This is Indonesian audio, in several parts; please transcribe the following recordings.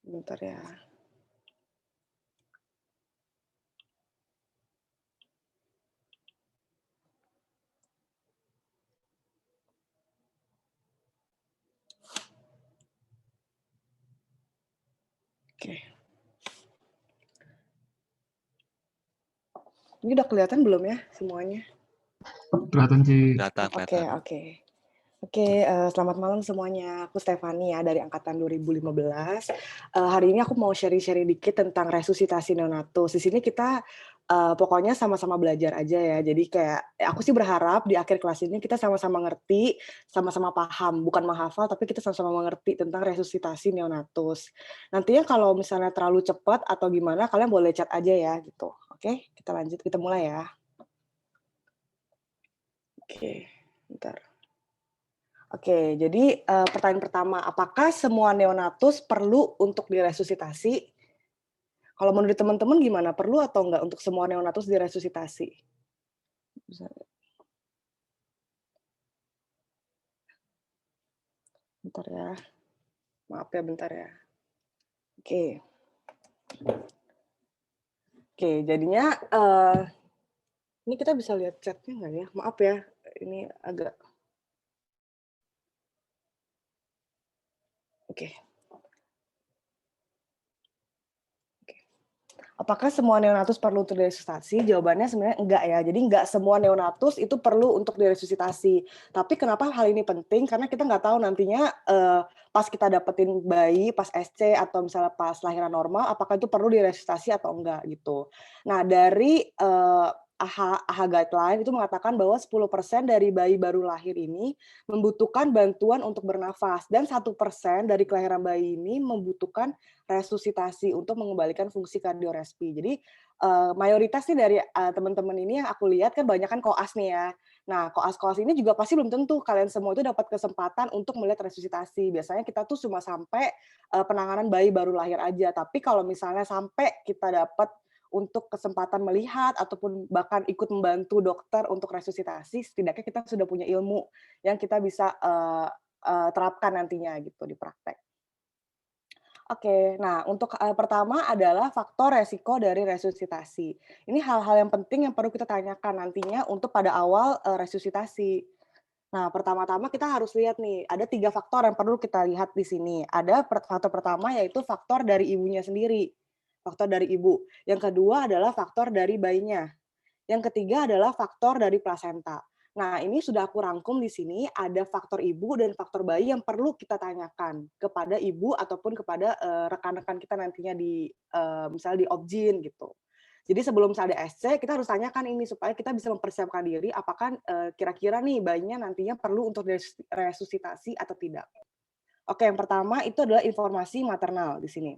Bentar ya. Oke. Ini udah kelihatan belum ya semuanya? Kelihatan sih. Kelihatan. Oke. Selamat malam semuanya. Aku Stefani ya dari angkatan 2015. Hari ini aku mau sharing-sharing dikit tentang resusitasi neonatus. Di sini kita pokoknya sama-sama belajar aja ya. Jadi kayak aku sih berharap di akhir kelas ini kita sama-sama ngerti, sama-sama paham, bukan menghafal tapi kita sama-sama mengerti tentang resusitasi neonatus. Nantinya kalau misalnya terlalu cepat atau gimana kalian boleh chat aja ya gitu. Oke, kita lanjut, kita mulai ya. Oke, bentar. Oke, jadi pertanyaan pertama, apakah semua neonatus perlu untuk diresusitasi? Kalau menurut teman-teman gimana? Perlu atau enggak untuk semua neonatus diresusitasi? Bentar ya. Maaf ya, bentar ya. Oke. Oke, jadinya ini kita bisa lihat chatnya nggak ya? Maaf ya, ini agak. Oke. Apakah semua neonatus perlu untuk diresusitasi? Jawabannya sebenarnya enggak ya. Jadi enggak semua neonatus itu perlu untuk diresusitasi. Tapi kenapa hal ini penting? Karena kita nggak tahu nantinya pas kita dapetin bayi, pas SC atau misalnya pas lahiran normal, apakah itu perlu diresusitasi atau enggak gitu. Nah dari AHA Guideline itu mengatakan bahwa 10% dari bayi baru lahir ini membutuhkan bantuan untuk bernafas dan 1% dari kelahiran bayi ini membutuhkan resusitasi untuk mengembalikan fungsi kardiorespi. Jadi mayoritas nih dari teman-teman ini yang aku lihat kan banyak kan koas nih ya. Nah, koas-koas ini juga pasti belum tentu kalian semua itu dapat kesempatan untuk melihat resusitasi. Biasanya kita tuh cuma sampai penanganan bayi baru lahir aja. Tapi kalau misalnya sampai kita dapat untuk kesempatan melihat ataupun bahkan ikut membantu dokter untuk resusitasi, setidaknya kita sudah punya ilmu yang kita bisa terapkan nantinya gitu di praktek. Oke, nah untuk pertama adalah faktor resiko dari resusitasi. Ini hal-hal yang penting yang perlu kita tanyakan nantinya untuk pada awal resusitasi. Nah, pertama-tama kita harus lihat nih, ada 3 faktor yang perlu kita lihat di sini. Ada faktor pertama yaitu faktor dari ibunya sendiri, faktor dari ibu. Yang kedua adalah faktor dari bayinya. Yang ketiga adalah faktor dari plasenta. Nah, ini sudah aku rangkum di sini, ada faktor ibu dan faktor bayi yang perlu kita tanyakan kepada ibu ataupun kepada rekan-rekan kita nantinya di misalnya di Obgyn gitu. Jadi sebelum ada SC, kita harus tanyakan ini supaya kita bisa mempersiapkan diri apakah kira-kira nih bayinya nantinya perlu untuk resusitasi atau tidak. Oke, yang pertama itu adalah informasi maternal di sini.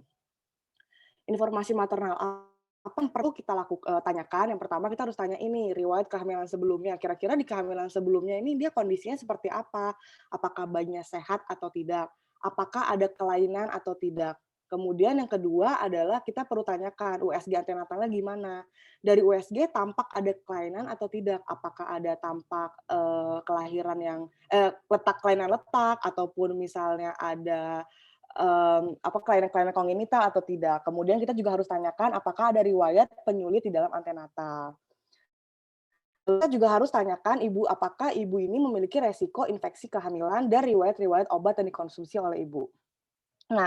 Informasi maternal apa yang perlu kita tanyakan? Yang pertama kita harus tanya ini, riwayat kehamilan sebelumnya. Kira-kira di kehamilan sebelumnya ini dia kondisinya seperti apa? Apakah bayinya sehat atau tidak? Apakah ada kelainan atau tidak? Kemudian yang kedua adalah kita perlu tanyakan USG antenatalnya gimana. Dari USG tampak ada kelainan atau tidak? Apakah ada tampak kelahiran yang letak kelainan letak ataupun misalnya ada kelainan-kelainan kongenital atau tidak. Kemudian kita juga harus tanyakan apakah ada riwayat penyulit di dalam antenatal. Kita juga harus tanyakan apakah ibu ini memiliki resiko infeksi kehamilan dan riwayat-riwayat obat yang dikonsumsi oleh ibu. Nah,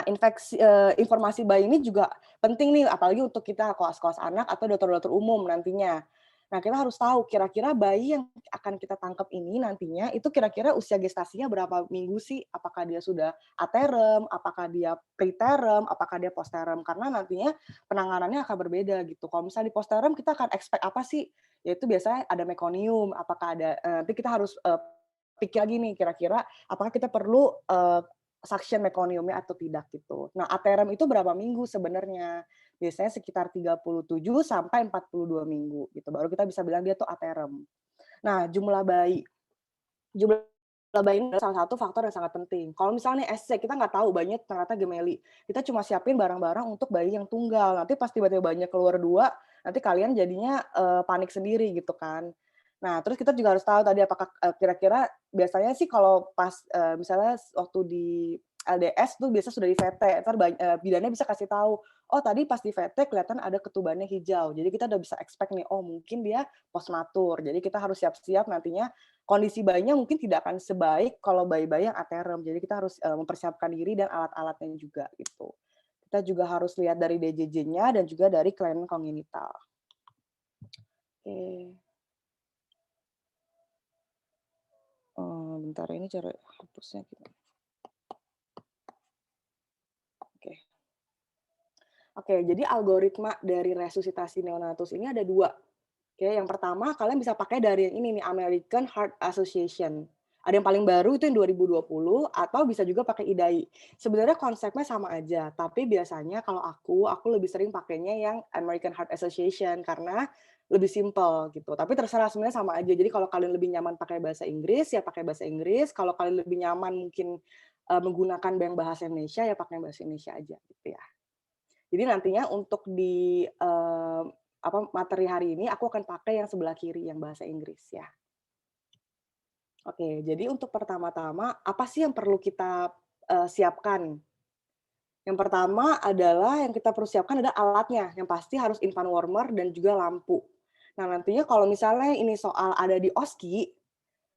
informasi bayi ini juga penting nih, apalagi untuk kita koas-koas anak atau dokter-dokter umum nantinya. Nah, kita harus tahu kira-kira bayi yang akan kita tangkap ini nantinya itu kira-kira usia gestasinya berapa minggu sih? Apakah dia sudah aterem, apakah dia preterm, apakah dia posterem? Karena nantinya penanganannya akan berbeda gitu. Kalau misalnya di posterem kita akan expect apa sih? Yaitu biasanya ada mekonium, apakah ada nanti kita harus pikir lagi nih kira-kira apakah kita perlu suction mekoniumnya atau tidak gitu. Nah, aterem itu berapa minggu sebenarnya? Biasanya sekitar 37 sampai 42 minggu gitu. Baru kita bisa bilang dia tuh aterem. Nah, jumlah bayi ini adalah salah satu faktor yang sangat penting. Kalau misalnya SC, kita nggak tahu bayinya ternyata gemeli. Kita cuma siapin barang-barang untuk bayi yang tunggal. Nanti pas tiba-tiba bayinya keluar 2, nanti kalian jadinya panik sendiri gitu kan. Nah, terus kita juga harus tahu tadi apakah kira-kira biasanya sih kalau pas misalnya waktu di LDS tuh biasa sudah di VT, entar bidannya bisa kasih tahu, "Oh tadi pas di VT kelihatan ada ketubannya hijau." Jadi kita udah bisa expect nih, oh mungkin dia postmatur. Jadi kita harus siap-siap nantinya kondisi bayinya mungkin tidak akan sebaik kalau bayi-bayi yang aterem. Jadi kita harus, mempersiapkan diri dan alat-alatnya juga gitu. Kita juga harus lihat dari DJJ-nya dan juga dari kelainan kongenital. Oke. Bentar ini cara hapusnya gimana? Oke. Oke, jadi algoritma dari resusitasi neonatus ini ada 2. Oke, yang pertama kalian bisa pakai dari yang ini nih, American Heart Association. Ada yang paling baru itu yang 2020 atau bisa juga pakai IDAI. Sebenarnya konsepnya sama aja, tapi biasanya kalau aku lebih sering pakainya yang American Heart Association karena lebih simpel gitu. Tapi terserah sebenarnya sama aja. Jadi kalau kalian lebih nyaman pakai bahasa Inggris, ya pakai bahasa Inggris. Kalau kalian lebih nyaman mungkin menggunakan yang bahasa Indonesia, ya pakai bahasa Indonesia aja gitu ya. Jadi nantinya untuk di materi hari ini aku akan pakai yang sebelah kiri yang bahasa Inggris ya. Oke, jadi untuk pertama-tama apa sih yang perlu kita siapkan? Yang pertama adalah yang kita perlu siapkan adalah alatnya, yang pasti harus infant warmer dan juga lampu. Nah, nantinya kalau misalnya ini soal ada di OSKI,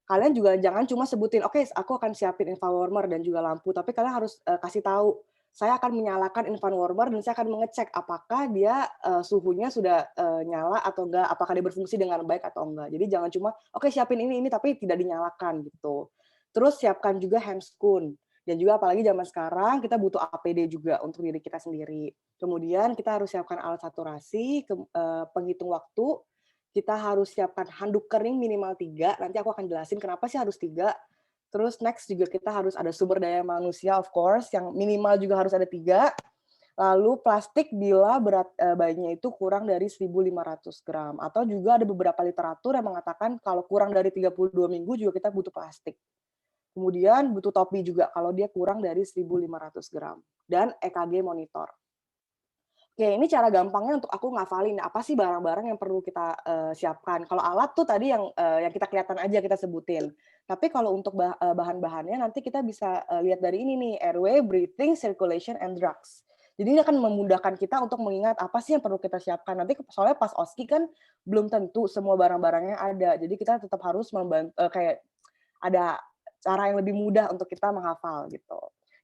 kalian juga jangan cuma sebutin, "Oke, aku akan siapin infant warmer dan juga lampu," tapi kalian harus, kasih tahu, "Saya akan menyalakan infant warmer dan saya akan mengecek apakah dia, suhunya sudah, nyala atau enggak, apakah dia berfungsi dengan baik atau enggak." Jadi jangan cuma, "Oke, siapin ini," tapi tidak dinyalakan gitu. Terus siapkan juga handscoon dan juga apalagi zaman sekarang kita butuh APD juga untuk diri kita sendiri. Kemudian kita harus siapkan alat saturasi, penghitung waktu, kita harus siapkan handuk kering minimal 3. Nanti aku akan jelasin kenapa sih harus 3. Terus next juga kita harus ada sumber daya manusia of course, yang minimal juga harus ada 3. Lalu plastik bila berat, bayinya itu kurang dari 1.500 gram, atau juga ada beberapa literatur yang mengatakan kalau kurang dari 32 minggu juga kita butuh plastik. Kemudian butuh topi juga kalau dia kurang dari 1.500 gram, dan EKG monitor. Oke, ini cara gampangnya untuk aku ngafalin, apa sih barang-barang yang perlu kita, siapkan. Kalau alat tuh tadi yang kita kelihatan aja kita sebutin. Tapi kalau untuk bahan-bahannya nanti kita bisa, lihat dari ini nih, airway, breathing, circulation, and drugs. Jadi ini akan memudahkan kita untuk mengingat apa sih yang perlu kita siapkan. Nanti soalnya pas OSKI kan belum tentu semua barang-barangnya ada. Jadi kita tetap harus kayak ada cara yang lebih mudah untuk kita menghafal gitu.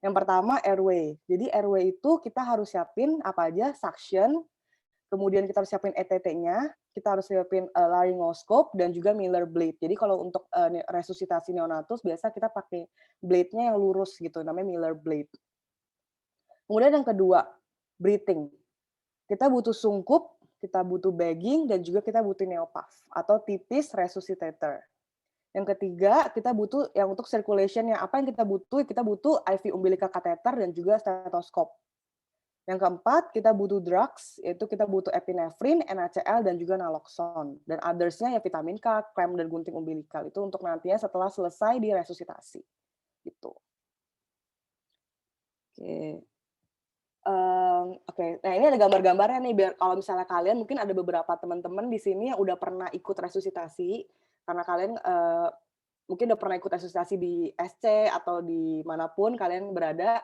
Yang pertama airway. Jadi airway itu kita harus siapin apa aja, suction, kemudian kita harus siapin ETT-nya, kita harus siapin laryngoscope dan juga Miller blade. Jadi kalau untuk resusitasi neonatus biasa kita pakai blade-nya yang lurus gitu, namanya Miller blade. Kemudian yang kedua, breathing. Kita butuh sungkup, kita butuh bagging, dan juga kita butuh neopuff atau tipis resuscitator. Yang ketiga, kita butuh yang untuk circulation-nya. Apa yang kita butuh IV umbilical catheter dan juga stetoskop. Yang keempat, kita butuh drugs, yaitu kita butuh epinefrin, NaCl, dan juga naloxone. Dan others-nya ya vitamin K, krem, dan gunting umbilikal. Itu untuk nantinya setelah selesai diresusitasi. Gitu. Oke. Oke. Nah, ini ada gambar-gambarnya nih, biar kalau misalnya kalian mungkin ada beberapa teman-teman di sini yang udah pernah ikut resusitasi, karena kalian mungkin udah pernah ikut resusitasi di SC atau di manapun kalian berada.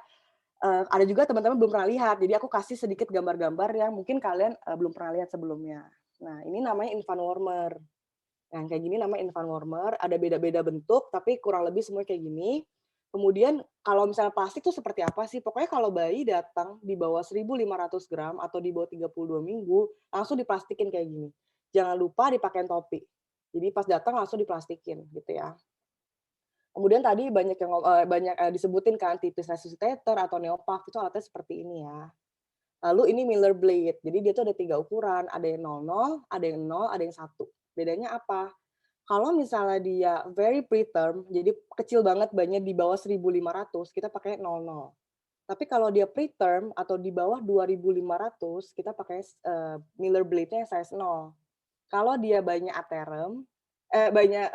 Ada juga teman-teman belum pernah lihat, jadi aku kasih sedikit gambar-gambar yang mungkin kalian belum pernah lihat sebelumnya. Nah, ini namanya infant warmer. Yang kayak gini namanya infant warmer, ada beda-beda bentuk, tapi kurang lebih semua kayak gini. Kemudian kalau misalnya plastik tuh seperti apa sih? Pokoknya kalau bayi datang di bawah 1.500 gram atau di bawah 32 minggu, langsung diplastikin kayak gini. Jangan lupa dipakein topi. Jadi pas datang langsung diplastikin gitu ya. Kemudian tadi banyak disebutin kan tipis resuscitator atau neopuff itu alatnya seperti ini ya. Lalu ini Miller blade. Jadi dia tuh ada 3 ukuran, ada yang 00, ada yang 0, ada yang 1. Bedanya apa? Kalau misalnya dia very preterm, jadi kecil banget bayinya di bawah 1.500, kita pakai 00. Tapi kalau dia preterm atau di bawah 2.500, kita pakai Miller blade-nya yang size 0. Kalau dia bayinya aterem, bayinya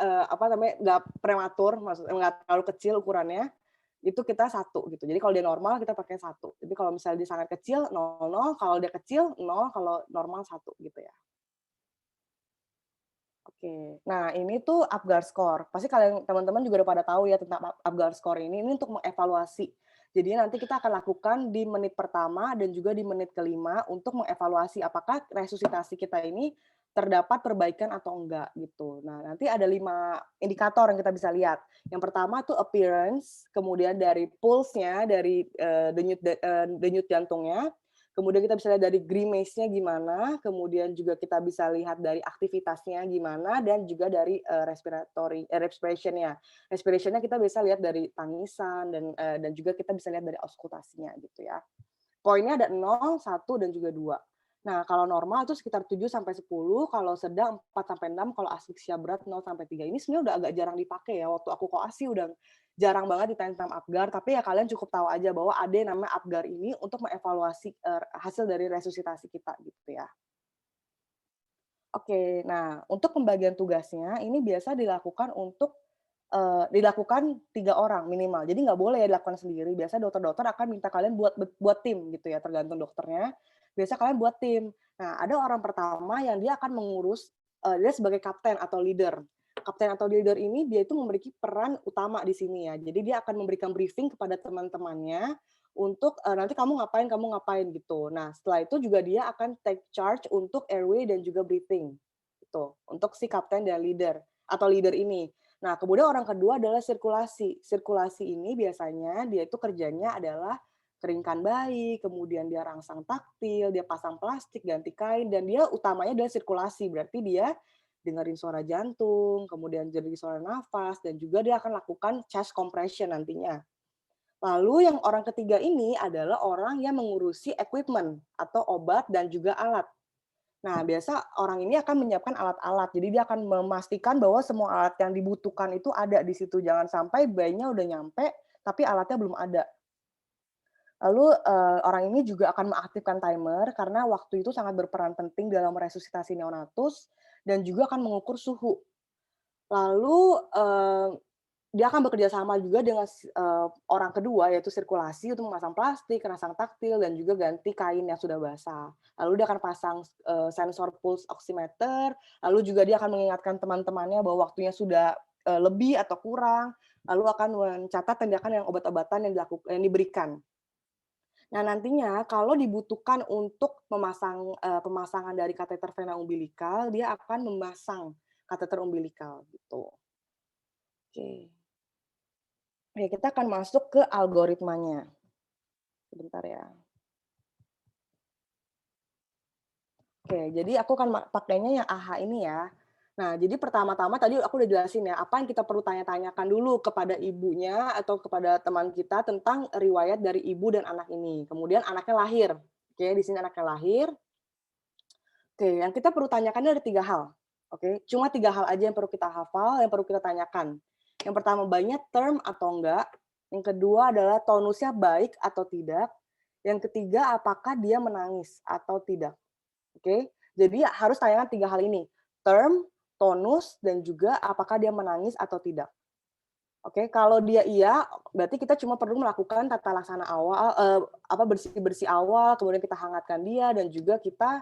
nggak prematur, maksudnya nggak terlalu kecil ukurannya, itu kita 1 gitu. Jadi kalau dia normal kita pakai 1. Jadi kalau misalnya dia sangat kecil 00, kalau dia kecil 0, kalau normal 1 gitu ya. Oke. Nah, ini tuh Apgar score. Pasti kalian teman-teman juga udah pada tahu ya tentang Apgar score ini. Ini untuk mengevaluasi. Jadi nanti kita akan lakukan di menit pertama dan juga di menit kelima untuk mengevaluasi apakah resusitasi kita ini terdapat perbaikan atau enggak gitu. Nah, nanti ada 5 indikator yang kita bisa lihat. Yang pertama tuh appearance, kemudian dari pulse-nya, dari denyut jantungnya, kemudian kita bisa lihat dari grimace-nya gimana, kemudian juga kita bisa lihat dari aktivitasnya gimana, dan juga dari respiration-nya. Respiration-nya kita bisa lihat dari tangisan dan juga kita bisa lihat dari auskultasinya gitu ya. Poinnya ada 0, 1, dan juga 2. Nah, kalau normal itu sekitar 7 sampai 10, kalau sedang 4 sampai 6, kalau asfiksia berat 0 sampai 3. Ini sebenarnya udah agak jarang dipakai ya. Waktu aku koas sih udah jarang banget ditanya tentang Apgar, tapi ya kalian cukup tahu aja bahwa ada yang namanya Apgar ini untuk mengevaluasi hasil dari resusitasi kita gitu ya. Oke, nah untuk pembagian tugasnya ini biasa dilakukan 3 orang minimal. Jadi nggak boleh ya dilakukan sendiri. Biasa dokter-dokter akan minta kalian buat tim gitu ya, tergantung dokternya. Biasa kalian buat tim. Nah, ada orang pertama yang dia akan mengurus, dia sebagai kapten atau leader. Kapten atau leader ini dia itu memiliki peran utama di sini ya. Jadi dia akan memberikan briefing kepada teman-temannya untuk, nanti kamu ngapain gitu. Nah, setelah itu juga dia akan take charge untuk airway dan juga breathing, gitu, untuk si kapten dan leader atau leader ini. Nah, kemudian orang kedua adalah sirkulasi. Sirkulasi ini biasanya dia itu kerjanya adalah keringkan bayi, kemudian dia rangsang taktil, dia pasang plastik, ganti kain, dan dia utamanya adalah sirkulasi. Berarti dia dengerin suara jantung, kemudian jadi suara nafas, dan juga dia akan lakukan chest compression nantinya. Lalu yang orang ketiga ini adalah orang yang mengurusi equipment atau obat dan juga alat. Nah, biasa orang ini akan menyiapkan alat-alat. Jadi dia akan memastikan bahwa semua alat yang dibutuhkan itu ada di situ. Jangan sampai bayinya udah nyampe, tapi alatnya belum ada. Lalu orang ini juga akan mengaktifkan timer karena waktu itu sangat berperan penting dalam resusitasi neonatus dan juga akan mengukur suhu. Lalu dia akan bekerja sama juga dengan orang kedua, yaitu sirkulasi untuk memasang plastik, rangsang taktil, dan juga ganti kain yang sudah basah. Lalu dia akan pasang sensor pulse oximeter, lalu juga dia akan mengingatkan teman-temannya bahwa waktunya sudah lebih atau kurang, lalu akan mencatat tindakan yang obat-obatan yang diberikan. Nah, nantinya kalau dibutuhkan untuk pemasangan dari kateter vena umbilikal, dia akan memasang kateter umbilikal gitu. Oke. Oke, kita akan masuk ke algoritmanya. Sebentar ya. Oke, jadi aku akan pakainya yang AHA ini ya. Nah, jadi pertama-tama tadi aku udah jelasin ya, apa yang kita perlu tanya-tanyakan dulu kepada ibunya atau kepada teman kita tentang riwayat dari ibu dan anak ini. Kemudian anaknya lahir. Oke, di sini anaknya lahir. Oke, yang kita perlu tanyakan ada 3 hal. Oke, cuma 3 hal aja yang perlu kita hafal, yang perlu kita tanyakan. Yang pertama, bayinya term atau enggak. Yang kedua adalah tonusnya baik atau tidak. Yang ketiga, apakah dia menangis atau tidak. Oke, jadi harus tanyakan 3 hal ini. Term, tonus, dan juga apakah dia menangis atau tidak. Oke, kalau dia iya, berarti kita cuma perlu melakukan tata laksana awal, bersih-bersih awal, kemudian kita hangatkan dia, dan juga kita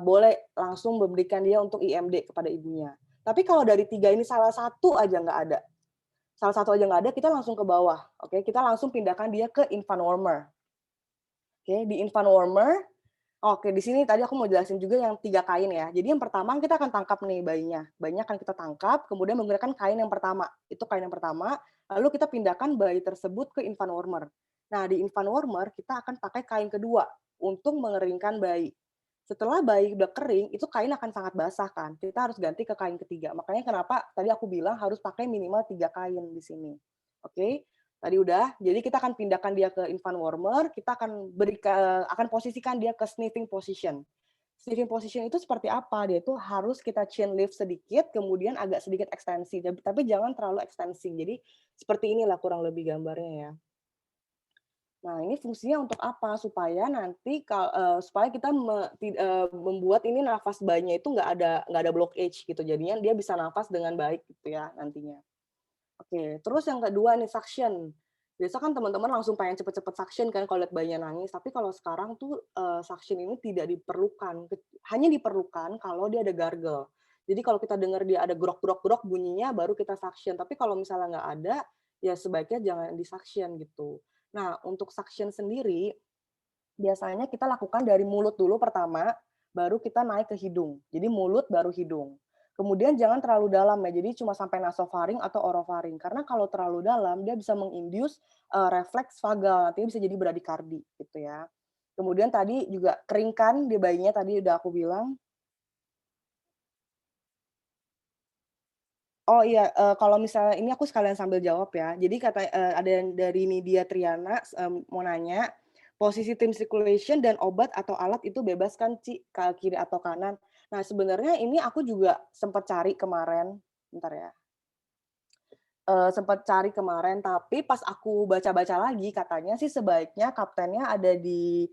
boleh langsung memberikan dia untuk IMD kepada ibunya. Tapi kalau dari 3 ini salah satu aja nggak ada, kita langsung ke bawah, oke? Kita langsung pindahkan dia ke infant warmer. Oke, di infant warmer, oke, di sini tadi aku mau jelasin juga yang 3 kain ya. Jadi yang pertama kita akan tangkap nih bayinya. Bayinya akan kita tangkap, kemudian menggunakan kain yang pertama. Itu kain yang pertama, lalu kita pindahkan bayi tersebut ke infant warmer. Nah, di infant warmer kita akan pakai kain kedua untuk mengeringkan bayi. Setelah bayi udah kering, itu kain akan sangat basah kan. Kita harus ganti ke kain ketiga. Makanya kenapa tadi aku bilang harus pakai minimal 3 kain di sini. Oke, tadi udah. Jadi kita akan pindahkan dia ke infant warmer, kita akan posisikan dia ke sniffing position. Sniffing position itu seperti apa? Dia itu harus kita chin lift sedikit, kemudian agak sedikit ekstensi, tapi jangan terlalu ekstensi. Jadi seperti inilah kurang lebih gambarnya ya. Nah, ini fungsinya untuk apa? Supaya kita membuat ini nafas bayinya itu nggak ada blockage gitu. Jadinya dia bisa nafas dengan baik gitu ya nantinya. Oke, terus yang kedua nih suction. Biasa kan teman-teman langsung pengen cepet-cepet suction kan kalau lihat bayinya nangis, tapi kalau sekarang tuh, suction ini tidak diperlukan, hanya diperlukan kalau dia ada gargle. Jadi kalau kita dengar dia ada grok grok grok bunyinya baru kita suction, tapi kalau misalnya nggak ada, ya sebaiknya jangan di-suction gitu. Nah, untuk suction sendiri, biasanya kita lakukan dari mulut dulu pertama, baru kita naik ke hidung. Jadi mulut baru hidung. Kemudian jangan terlalu dalam ya, jadi cuma sampai nasofaring atau orofaring. Karena kalau terlalu dalam, dia bisa menginduce refleks vagal, nantinya bisa jadi bradikardi gitu ya. Kemudian tadi juga keringkan di bayinya, tadi udah aku bilang. Oh iya, kalau misalnya ini aku sekalian sambil jawab ya. Jadi ada yang dari Nidia Triana, mau nanya, posisi tim circulation dan obat atau alat itu bebas kan, Ci, ke kiri atau kanan? Nah, sebenarnya ini aku juga sempat cari kemarin, bentar ya, sempet cari kemarin, tapi pas aku baca-baca lagi, katanya sih sebaiknya kaptennya ada di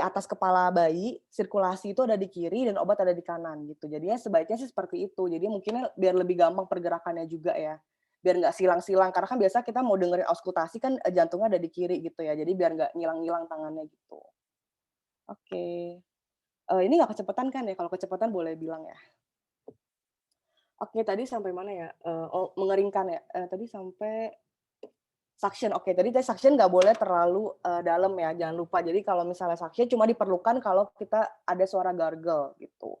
atas kepala bayi, sirkulasi itu ada di kiri dan obat ada di kanan gitu. Jadinya sebaiknya sih seperti itu. Jadi mungkin biar lebih gampang pergerakannya juga ya, biar nggak silang-silang. Karena kan biasa kita mau dengerin auskultasi kan, jantungnya ada di kiri gitu ya, jadi biar nggak ngilang-ngilang tangannya gitu. Oke, ini nggak kecepatan kan ya? Kalau kecepatan boleh bilang ya. Oke, tadi sampai mana ya? Oh, mengeringkan ya? Tadi sampai suction, oke. Tadi suction nggak boleh terlalu, dalam ya, jangan lupa. Jadi kalau misalnya suction cuma diperlukan kalau kita ada suara gargle gitu.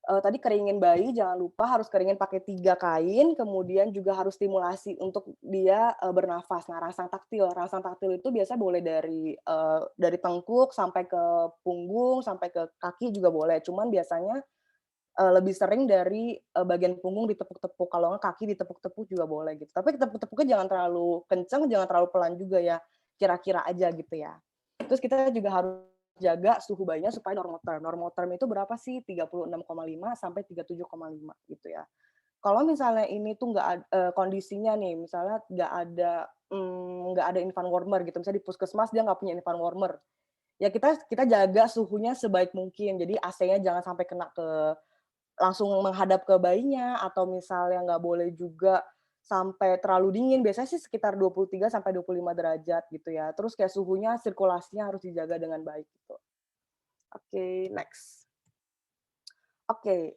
Tadi keringin bayi jangan lupa harus keringin pakai 3 kain, kemudian juga harus stimulasi untuk dia, bernafas. Nah, rangsang taktil itu biasa boleh dari tengkuk sampai ke punggung, sampai ke kaki juga boleh. Cuman biasanya lebih sering dari, bagian punggung ditepuk-tepuk, kalau nggak kaki ditepuk-tepuk juga boleh gitu. Tapi tepuk-tepuknya jangan terlalu kenceng, jangan terlalu pelan juga ya, kira-kira aja gitu ya. Terus kita juga harus jaga suhu bayinya supaya normal term. Normal term itu berapa sih? 36,5 sampai 37,5 gitu ya. Kalau misalnya ini tuh kondisinya nih, misalnya nggak ada infant warmer gitu, misalnya di puskesmas dia nggak punya infant warmer, ya kita kita jaga suhunya sebaik mungkin. Jadi AC-nya jangan sampai kena ke langsung menghadap ke bayinya, atau misalnya nggak boleh juga sampai terlalu dingin, biasanya sih sekitar 23 sampai 25 derajat gitu ya. Terus kayak suhunya, sirkulasinya harus dijaga dengan baik gitu. Oke, next. Oke,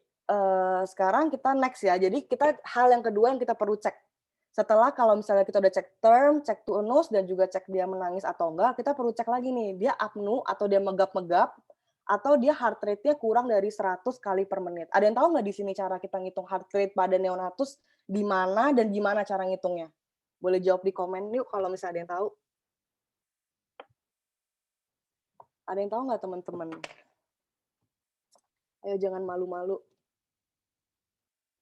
sekarang kita next ya. Jadi hal yang kedua yang kita perlu cek. Setelah kalau misalnya kita udah cek term, cek turnus, dan juga cek dia menangis atau enggak, kita perlu cek lagi nih, dia apnu atau dia megap-megap, atau dia heart rate-nya kurang dari 100 kali per menit. Ada yang tahu nggak di sini cara kita ngitung heart rate pada neonatus di mana dan gimana cara ngitungnya? Boleh jawab di komen yuk kalau misalnya ada yang tahu. Ada yang tahu nggak teman-teman? Ayo jangan malu-malu.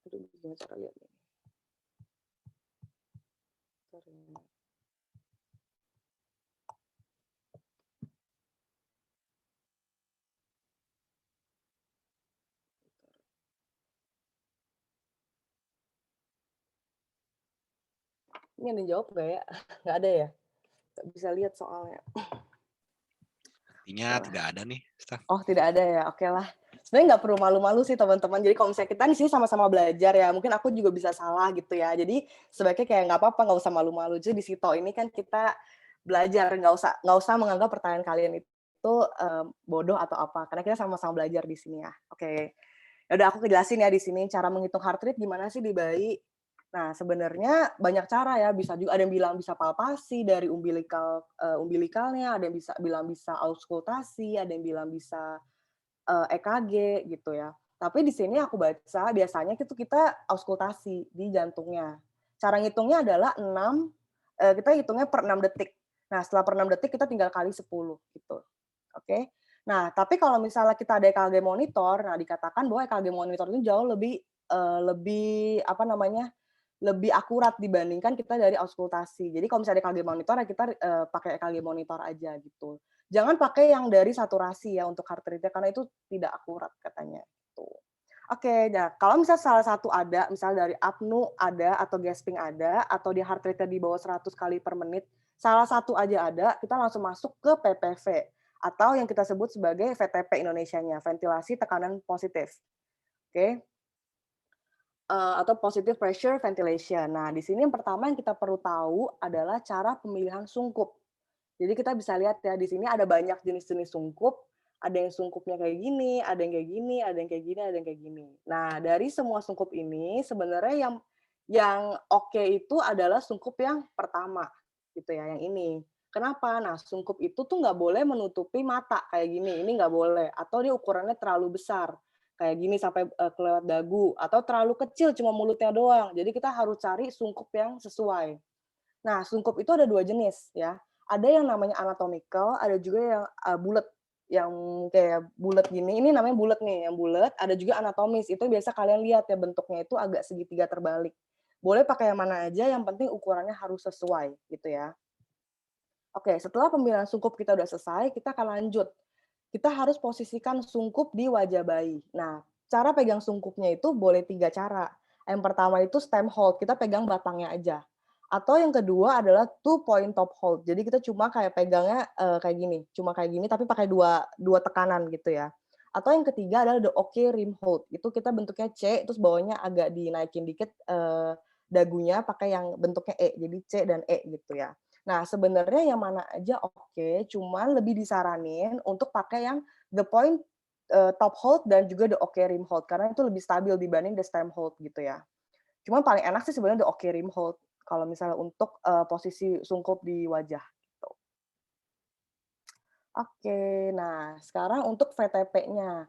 Aduh, gimana cara lihat nih? Ini ada yang jawab nggak ya? Nggak ada ya? Nggak bisa lihat soalnya. Sepertinya tidak ada nih, Staf. Oh, tidak ada ya? Oke lah. Sebenarnya nggak perlu malu-malu sih teman-teman. Jadi kalau misalnya kita di sini sama-sama belajar ya, mungkin aku juga bisa salah gitu ya. Jadi sebaiknya kayak nggak apa-apa, nggak usah malu-malu. Jadi di Sito ini kan kita belajar, nggak usah menganggap pertanyaan kalian itu bodoh atau apa. Karena kita sama-sama belajar di sini ya. Oke. Ya udah aku jelasin ya di sini cara menghitung heart rate gimana sih di bayi. Nah, sebenarnya banyak cara ya, bisa juga ada yang bilang bisa palpasi dari umbilikalnya, ada yang bilang bisa auskultasi, ada yang bilang bisa EKG gitu ya. Tapi di sini aku baca biasanya itu kita auskultasi di jantungnya. Cara ngitungnya adalah kita hitungnya per 6 detik. Nah, setelah per 6 detik kita tinggal kali 10 gitu. Oke. Nah, tapi kalau misalnya kita ada EKG monitor, nah dikatakan bahwa EKG monitor itu jauh lebih apa namanya, lebih akurat dibandingkan kita dari auskultasi. Jadi kalau misalnya EKG monitor ya kita pakai EKG monitor aja gitu. Jangan pakai yang dari saturasi ya untuk heart rate-nya karena itu tidak akurat katanya gitu. Oke, nah kalau misalnya salah satu ada, misalnya dari apnu ada atau gasping ada atau di heart rate-nya di bawah 100 kali per menit, salah satu aja ada, kita langsung masuk ke PPV atau yang kita sebut sebagai VTP Indonesianya, ventilasi tekanan positif. Oke. Atau positive pressure ventilation. Nah, di sini yang pertama yang kita perlu tahu adalah cara pemilihan sungkup. Jadi kita bisa lihat ya di sini ada banyak jenis-jenis sungkup, ada yang sungkupnya kayak gini, ada yang kayak gini, ada yang kayak gini, ada yang kayak gini. Nah, dari semua sungkup ini sebenarnya yang oke itu adalah sungkup yang pertama gitu ya, yang ini. Kenapa? Nah, sungkup itu tuh nggak boleh menutupi mata kayak gini, ini nggak boleh. Atau dia ukurannya terlalu besar, kayak gini sampai, kelewat dagu, atau terlalu kecil cuma mulutnya doang. Jadi kita harus cari sungkup yang sesuai. Nah, sungkup itu ada 2 jenis ya. Ada yang namanya anatomical, ada juga yang, bulet, yang kayak bulet gini, ini namanya bulet nih, yang bulet, ada juga anatomis, itu biasa kalian lihat ya bentuknya itu agak segitiga terbalik. Boleh pakai yang mana aja, yang penting ukurannya harus sesuai, gitu ya. Oke, setelah pemilihan sungkup kita udah selesai, kita akan lanjut. Kita harus posisikan sungkup di wajah bayi. Nah, cara pegang sungkupnya itu boleh 3 cara. Yang pertama itu stem hold, kita pegang batangnya aja. Atau yang kedua adalah two point top hold. Jadi kita cuma kayak pegangnya, kayak gini, cuma kayak gini tapi pakai dua dua tekanan gitu ya. Atau yang ketiga adalah the okay rim hold. Itu kita bentuknya C, terus bawahnya agak dinaikin dikit, dagunya pakai yang bentuknya E, jadi C dan E gitu ya. Nah, sebenarnya yang mana aja oke, cuman lebih disaranin untuk pakai yang the point, top hold dan juga the okay rim hold, karena itu lebih stabil dibanding the stem hold gitu ya. Cuman paling enak sih sebenarnya the okay rim hold, kalau misalnya untuk, posisi sungkup di wajah, gitu. Oke, nah sekarang untuk VTP-nya.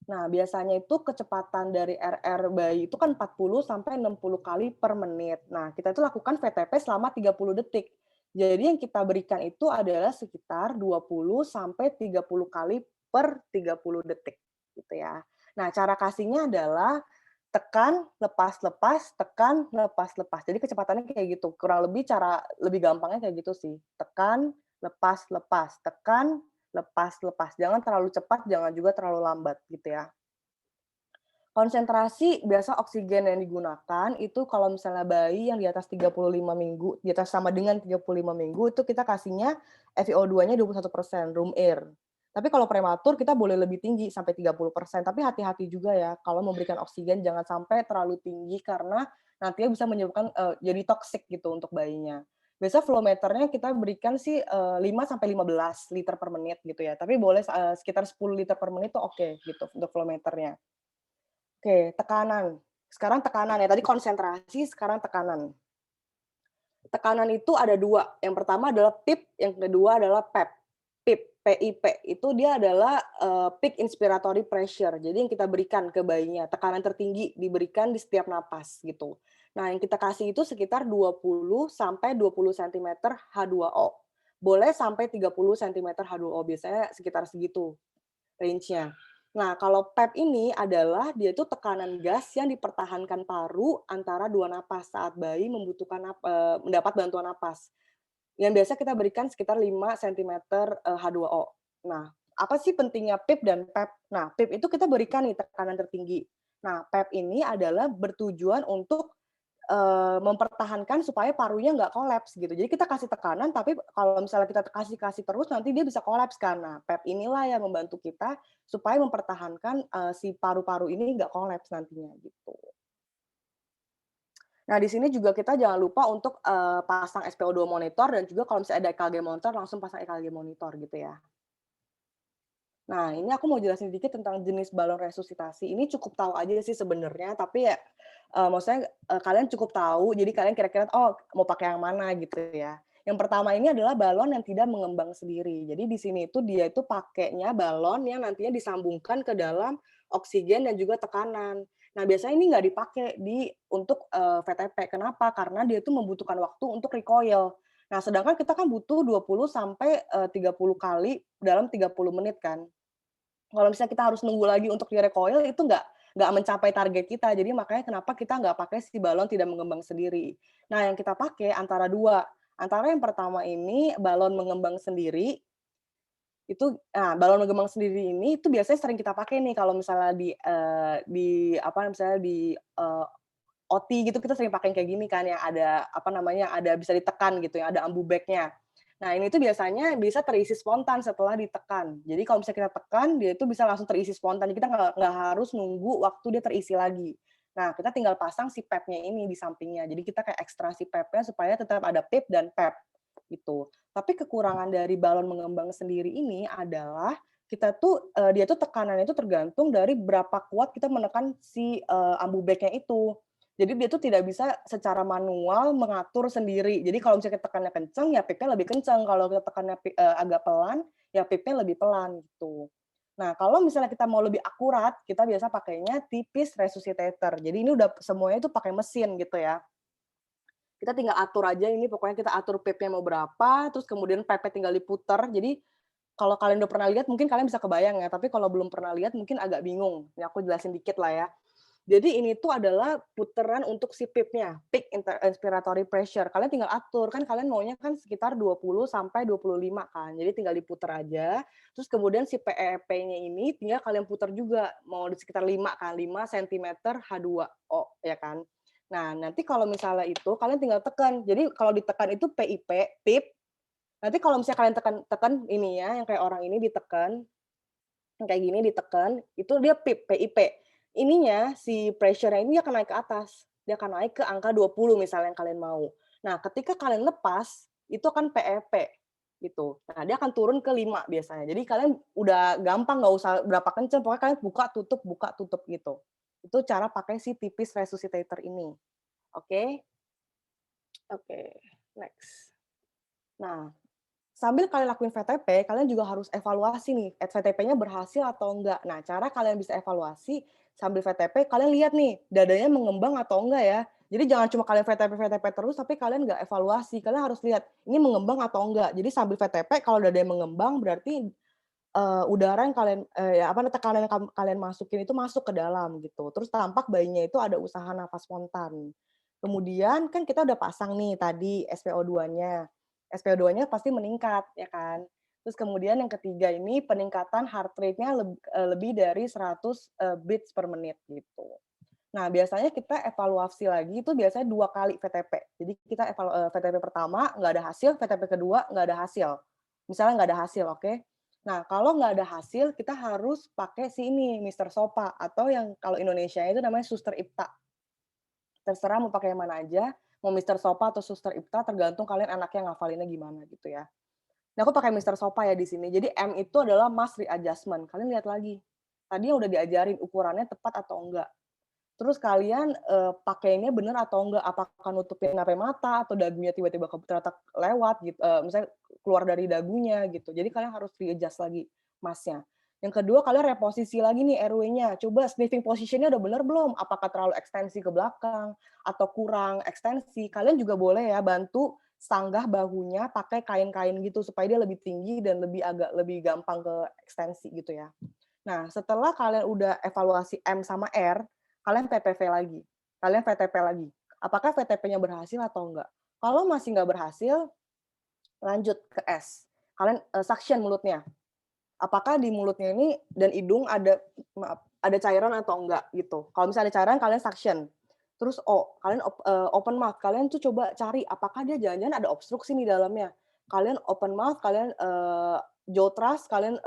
Nah, biasanya itu kecepatan dari RR bayi itu kan 40 sampai 60 kali per menit. Nah, kita itu lakukan VTP selama 30 detik. Jadi yang kita berikan itu adalah sekitar 20 sampai 30 kali per 30 detik, gitu ya. Nah, cara kasihnya adalah tekan, lepas, lepas, tekan, lepas, lepas. Jadi kecepatannya kayak gitu. Kurang lebih cara lebih gampangnya kayak gitu sih. Tekan, lepas, lepas, tekan, lepas, lepas. Jangan terlalu cepat, jangan juga terlalu lambat gitu ya. Konsentrasi biasa oksigen yang digunakan itu kalau misalnya bayi yang di atas 35 minggu, di atas sama dengan 35 minggu itu kita kasihnya FiO2-nya 21% room air. Tapi kalau prematur kita boleh lebih tinggi sampai 30%, tapi hati-hati juga ya kalau memberikan oksigen jangan sampai terlalu tinggi karena nantinya bisa menyebabkan, jadi toxic gitu untuk bayinya. Biasa flow meternya kita berikan sih, 5 sampai 15 liter per menit gitu ya, tapi boleh, sekitar 10 liter per menit tuh oke gitu untuk flow meternya. Oke, tekanan. Sekarang tekanan ya, tadi konsentrasi, sekarang tekanan. Tekanan itu ada 2, yang pertama adalah PIP, yang kedua adalah PEP. PIP, PIP, itu dia adalah, peak inspiratory pressure, jadi yang kita berikan ke bayinya, tekanan tertinggi diberikan di setiap napas, gitu. Nah, yang kita kasih itu sekitar 20 sampai 20 sentimeter H2O. Boleh sampai 30 sentimeter H2O, biasanya sekitar segitu range-nya. Nah, kalau PEP ini adalah dia itu tekanan gas yang dipertahankan paru antara 2 napas saat bayi membutuhkan mendapat bantuan napas. Yang biasa kita berikan sekitar 5 sentimeter H2O. Nah, apa sih pentingnya PIP dan PEP? Nah, PIP itu kita berikan nih tekanan tertinggi. Nah, PEP ini adalah bertujuan untuk mempertahankan supaya parunya nggak kolaps gitu. Jadi kita kasih tekanan, tapi kalau misalnya kita kasih terus nanti dia bisa kolaps kan. Nah, PEP inilah yang membantu kita supaya mempertahankan, si paru-paru ini nggak kolaps nantinya gitu. Nah, di sini juga kita jangan lupa untuk, pasang SpO2 monitor dan juga kalau misalnya ada EKG monitor langsung pasang EKG monitor gitu ya. Nah, ini aku mau jelasin dikit tentang jenis balon resusitasi. Ini cukup tahu aja sih sebenarnya, tapi ya, maksudnya, kalian cukup tahu, jadi kalian kira-kira, "Oh, mau pakai yang mana?" Gitu ya. Yang pertama ini adalah balon yang tidak mengembang sendiri. Jadi di sini itu dia itu pakainya balon yang nantinya disambungkan ke dalam oksigen dan juga tekanan. Nah, biasanya ini nggak dipakai untuk, VTP. Kenapa? Karena dia itu membutuhkan waktu untuk recoil. Nah, sedangkan kita kan butuh 20 sampai, 30 kali dalam 30 menit kan. Kalau misalnya kita harus nunggu lagi untuk di-recoil itu nggak mencapai target kita. Jadi makanya kenapa kita nggak pakai si balon tidak mengembang sendiri. Nah, yang kita pakai antara 2, antara yang pertama ini balon mengembang sendiri, balon mengembang sendiri ini itu biasanya sering kita pakai nih kalau misalnya misalnya di, OT gitu kita sering pakai kayak gini kan yang ada, apa namanya, ada bisa ditekan gitu ya, ada ambu bag-nya. Nah, ini tuh biasanya bisa terisi spontan setelah ditekan. Jadi kalau misalnya kita tekan, dia itu bisa langsung terisi spontan, kita nggak harus nunggu waktu dia terisi lagi. Nah, kita tinggal pasang si PEP-nya ini di sampingnya. Jadi kita kayak ekstra si PEP-nya supaya tetap ada PIP dan PEP, gitu. Tapi kekurangan dari balon mengembang sendiri ini adalah kita tuh, dia tuh tekanannya itu tergantung dari berapa kuat kita menekan si, ambu bag-nya itu. Jadi dia tuh tidak bisa secara manual mengatur sendiri. Jadi kalau misalnya tekannya kenceng, ya PIP-nya lebih kenceng, kalau kita tekannya agak pelan, ya PIP-nya lebih pelan, gitu. Nah, kalau misalnya kita mau lebih akurat, kita biasa pakainya tipis resuscitator. Jadi ini udah semuanya itu pakai mesin gitu ya. Kita tinggal atur aja ini pokoknya kita atur PIP-nya mau berapa, terus kemudian PP tinggal diputer. Jadi kalau kalian udah pernah lihat mungkin kalian bisa kebayang ya, tapi kalau belum pernah lihat mungkin agak bingung. Ini aku jelasin dikit lah ya. Jadi ini tuh adalah puteran untuk si PIP-nya, peak inspiratory pressure. Kalian tinggal atur, kan kalian maunya kan sekitar 20 sampai 25 kan. Jadi tinggal diputer aja. Terus kemudian si PEP-nya ini tinggal kalian puter juga, mau di sekitar 5 kan, 5 cm H2O ya kan. Nah, nanti kalau misalnya itu kalian tinggal tekan. Jadi kalau ditekan itu PIP, PIP. Nanti kalau misalnya kalian tekan ini ya, yang kayak orang ini ditekan, yang kayak gini ditekan, itu dia PIP, PIP. Ininya si pressure-nya ini akan naik ke atas. Dia akan naik ke angka 20 misalnya yang kalian mau. Nah, ketika kalian lepas, itu akan PEP gitu. Nah, dia akan turun ke 5 biasanya. Jadi kalian udah gampang nggak usah berapa kenceng, pokoknya kalian buka tutup gitu. Itu cara pakai si tipis resuscitator ini. Oke? Oke, next. Nah, sambil kalian lakuin VTP, kalian juga harus evaluasi nih, VTP-nya berhasil atau enggak. Nah, cara kalian bisa evaluasi sambil VTP, kalian lihat nih, dadanya mengembang atau enggak ya. Jadi jangan cuma kalian VTP terus, tapi kalian nggak evaluasi. Kalian harus lihat, ini mengembang atau enggak. Jadi sambil VTP, kalau dadanya mengembang, berarti udara yang kalian, tekanan yang kalian masukin itu masuk ke dalam gitu. Terus tampak bayinya itu ada usaha nafas spontan. Kemudian kan kita udah pasang nih tadi SpO2-nya. SpO2-nya pasti meningkat ya kan. Terus kemudian yang ketiga ini peningkatan heart rate-nya lebih dari 100 beats per menit gitu. Nah, biasanya kita evaluasi lagi itu biasanya 2 kali VTP. Jadi kita VTP pertama nggak ada hasil, VTP kedua nggak ada hasil. Misalnya nggak ada hasil, oke. Nah, kalau nggak ada hasil, kita harus pakai si ini, Mister Sopa, atau yang kalau Indonesia itu namanya Suster Ipta. Terserah mau pakai yang mana aja, mau Mister Sopa atau Suster Ipta, tergantung kalian anaknya ngafalinnya gimana gitu ya. Nah, aku pakai Mister Sopa ya di sini. Jadi M itu adalah mass readjustment. Kalian lihat lagi. Tadi udah diajarin ukurannya tepat atau enggak. Terus kalian, pakainya bener atau enggak, apakah nutupin sampai mata atau dagunya tiba-tiba ternyata lewat gitu, misalnya keluar dari dagunya gitu. Jadi kalian harus readjust lagi mass-nya. Yang kedua kalian reposisi lagi nih RW-nya, coba sniffing position-nya udah bener belum? Apakah terlalu ekstensi ke belakang atau kurang ekstensi? Kalian juga boleh ya bantu sanggah bahunya pakai kain-kain gitu supaya dia lebih tinggi dan lebih gampang ke ekstensi gitu ya. Nah, setelah kalian udah evaluasi M sama R, kalian PPV lagi. Kalian VTP lagi. Apakah VTP-nya berhasil atau enggak? Kalau masih nggak berhasil, lanjut ke S. Kalian suction mulutnya. Apakah di mulutnya ini dan hidung ada cairan atau enggak gitu. Kalau misalnya ada cairan, kalian suction. Terus O, kalian open mouth. Kalian tuh coba cari apakah dia jangan-jangan ada obstruksi di dalamnya. Kalian open mouth, kalian jaw thrust, kalian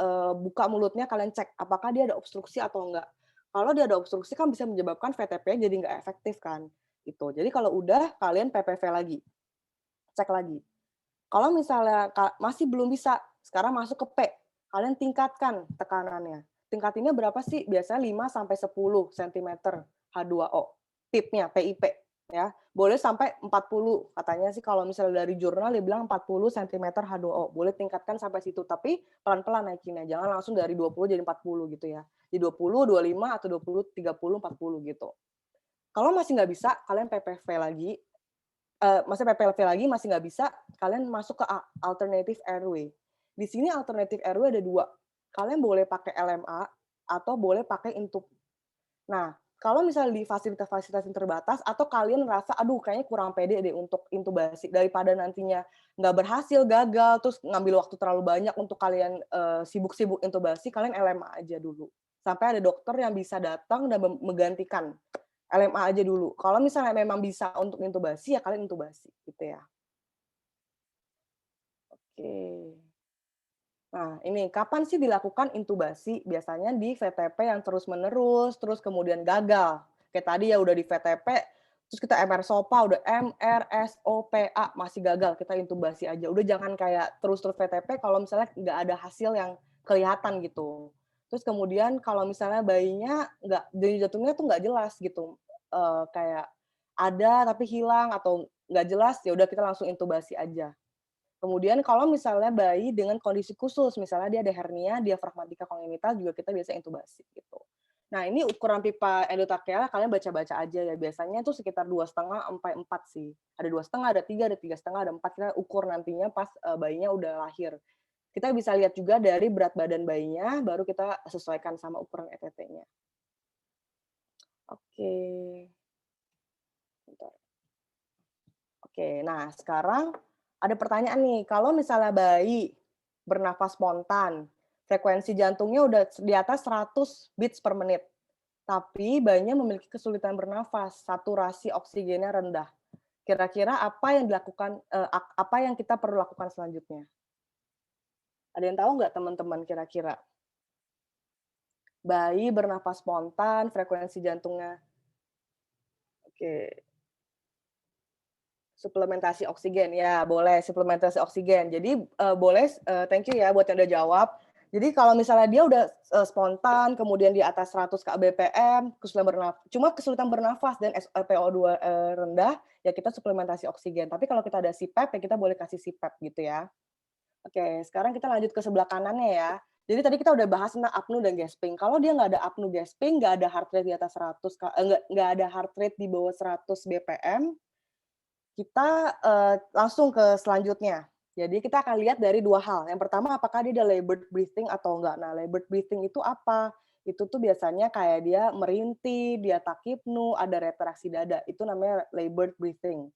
buka mulutnya, kalian cek apakah dia ada obstruksi atau enggak. Kalau dia ada obstruksi kan bisa menyebabkan VTP jadi nggak efektif kan. Gitu. Jadi kalau udah kalian PPV lagi, cek lagi. Kalau misalnya masih belum bisa, sekarang masuk ke P. Kalian tingkatkan tekanannya. Tingkatinnya berapa sih? Biasanya 5 sampai 10 cm H2O. PIP-nya, PIP ya. Boleh sampai 40. Katanya sih kalau misalnya dari jurnal dia bilang 40 cm H2O. Boleh tingkatkan sampai situ, tapi pelan-pelan naikinnya. Jangan langsung dari 20 jadi 40 gitu ya. Di 20, 25 atau 20, 30, 40 gitu. Kalau masih nggak bisa, kalian PPV lagi, maksudnya PPLV lagi masih nggak bisa, kalian masuk ke alternative airway. Di sini alternative airway ada 2. Kalian boleh pakai LMA atau boleh pakai intub. Nah, kalau misalnya di fasilitas-fasilitas yang terbatas atau kalian ngerasa, aduh kayaknya kurang pede deh untuk intubasi, daripada nantinya nggak berhasil, gagal, terus ngambil waktu terlalu banyak untuk kalian sibuk-sibuk intubasi, kalian LMA aja dulu. Sampai ada dokter yang bisa datang dan menggantikan. LMA aja dulu. Kalau misalnya memang bisa untuk intubasi, ya kalian intubasi, gitu ya. Oke. Nah, ini kapan sih dilakukan intubasi? Biasanya di VTP yang terus-menerus, terus kemudian gagal. Kayak tadi ya udah di VTP, terus kita MR SOPA, udah MRSOPA, masih gagal, kita intubasi aja. Udah jangan kayak terus-terus VTP kalau misalnya nggak ada hasil yang kelihatan gitu. Terus kemudian kalau misalnya bayinya nggak, denyut jantungnya tuh nggak jelas gitu. Kayak ada tapi hilang atau nggak jelas, ya udah kita langsung intubasi aja. Kemudian kalau misalnya bayi dengan kondisi khusus, misalnya dia ada hernia diafragmatika kongenital juga kita biasa intubasi gitu. Nah, ini ukuran pipa endotrakeal kalian baca-baca aja ya. Biasanya itu sekitar 2,5 sampai 4 sih. Ada 2,5, ada 3, ada 3,5, ada 4. Kita ukur nantinya pas bayinya udah lahir. Kita bisa lihat juga dari berat badan bayinya, baru kita sesuaikan sama ukuran ETT-nya. Oke. Bentar. Oke, nah sekarang ada pertanyaan nih, kalau misalnya bayi bernafas spontan, frekuensi jantungnya udah di atas 100 beats per menit, tapi bayinya memiliki kesulitan bernafas, saturasi oksigennya rendah. Kira-kira apa yang dilakukan, apa yang kita perlu lakukan selanjutnya? Ada yang tahu nggak teman-teman kira-kira? Bayi bernafas spontan, frekuensi jantungnya oke. Suplementasi oksigen, ya boleh suplementasi oksigen. Jadi, boleh, thank you ya buat yang udah jawab. Jadi kalau misalnya dia udah, spontan, kemudian di atas 100 kbpm, kesulitan bernafas dan SpO2, rendah, ya kita suplementasi oksigen. Tapi kalau kita ada CPAP, ya kita boleh kasih CPAP gitu ya. Oke, sekarang kita lanjut ke sebelah kanannya ya. Jadi tadi kita udah bahas tentang apnu dan gasping. Kalau dia nggak ada apnu gasping, nggak ada heart rate di atas 100 nggak ada heart rate di bawah 100 bpm, kita, langsung ke selanjutnya. Jadi kita akan lihat dari 2 hal. Yang pertama, apakah dia ada labored breathing atau enggak. Nah, labored breathing itu apa? Itu tuh biasanya kayak dia merintih, dia takipnu, ada retraksi dada, itu namanya labored breathing.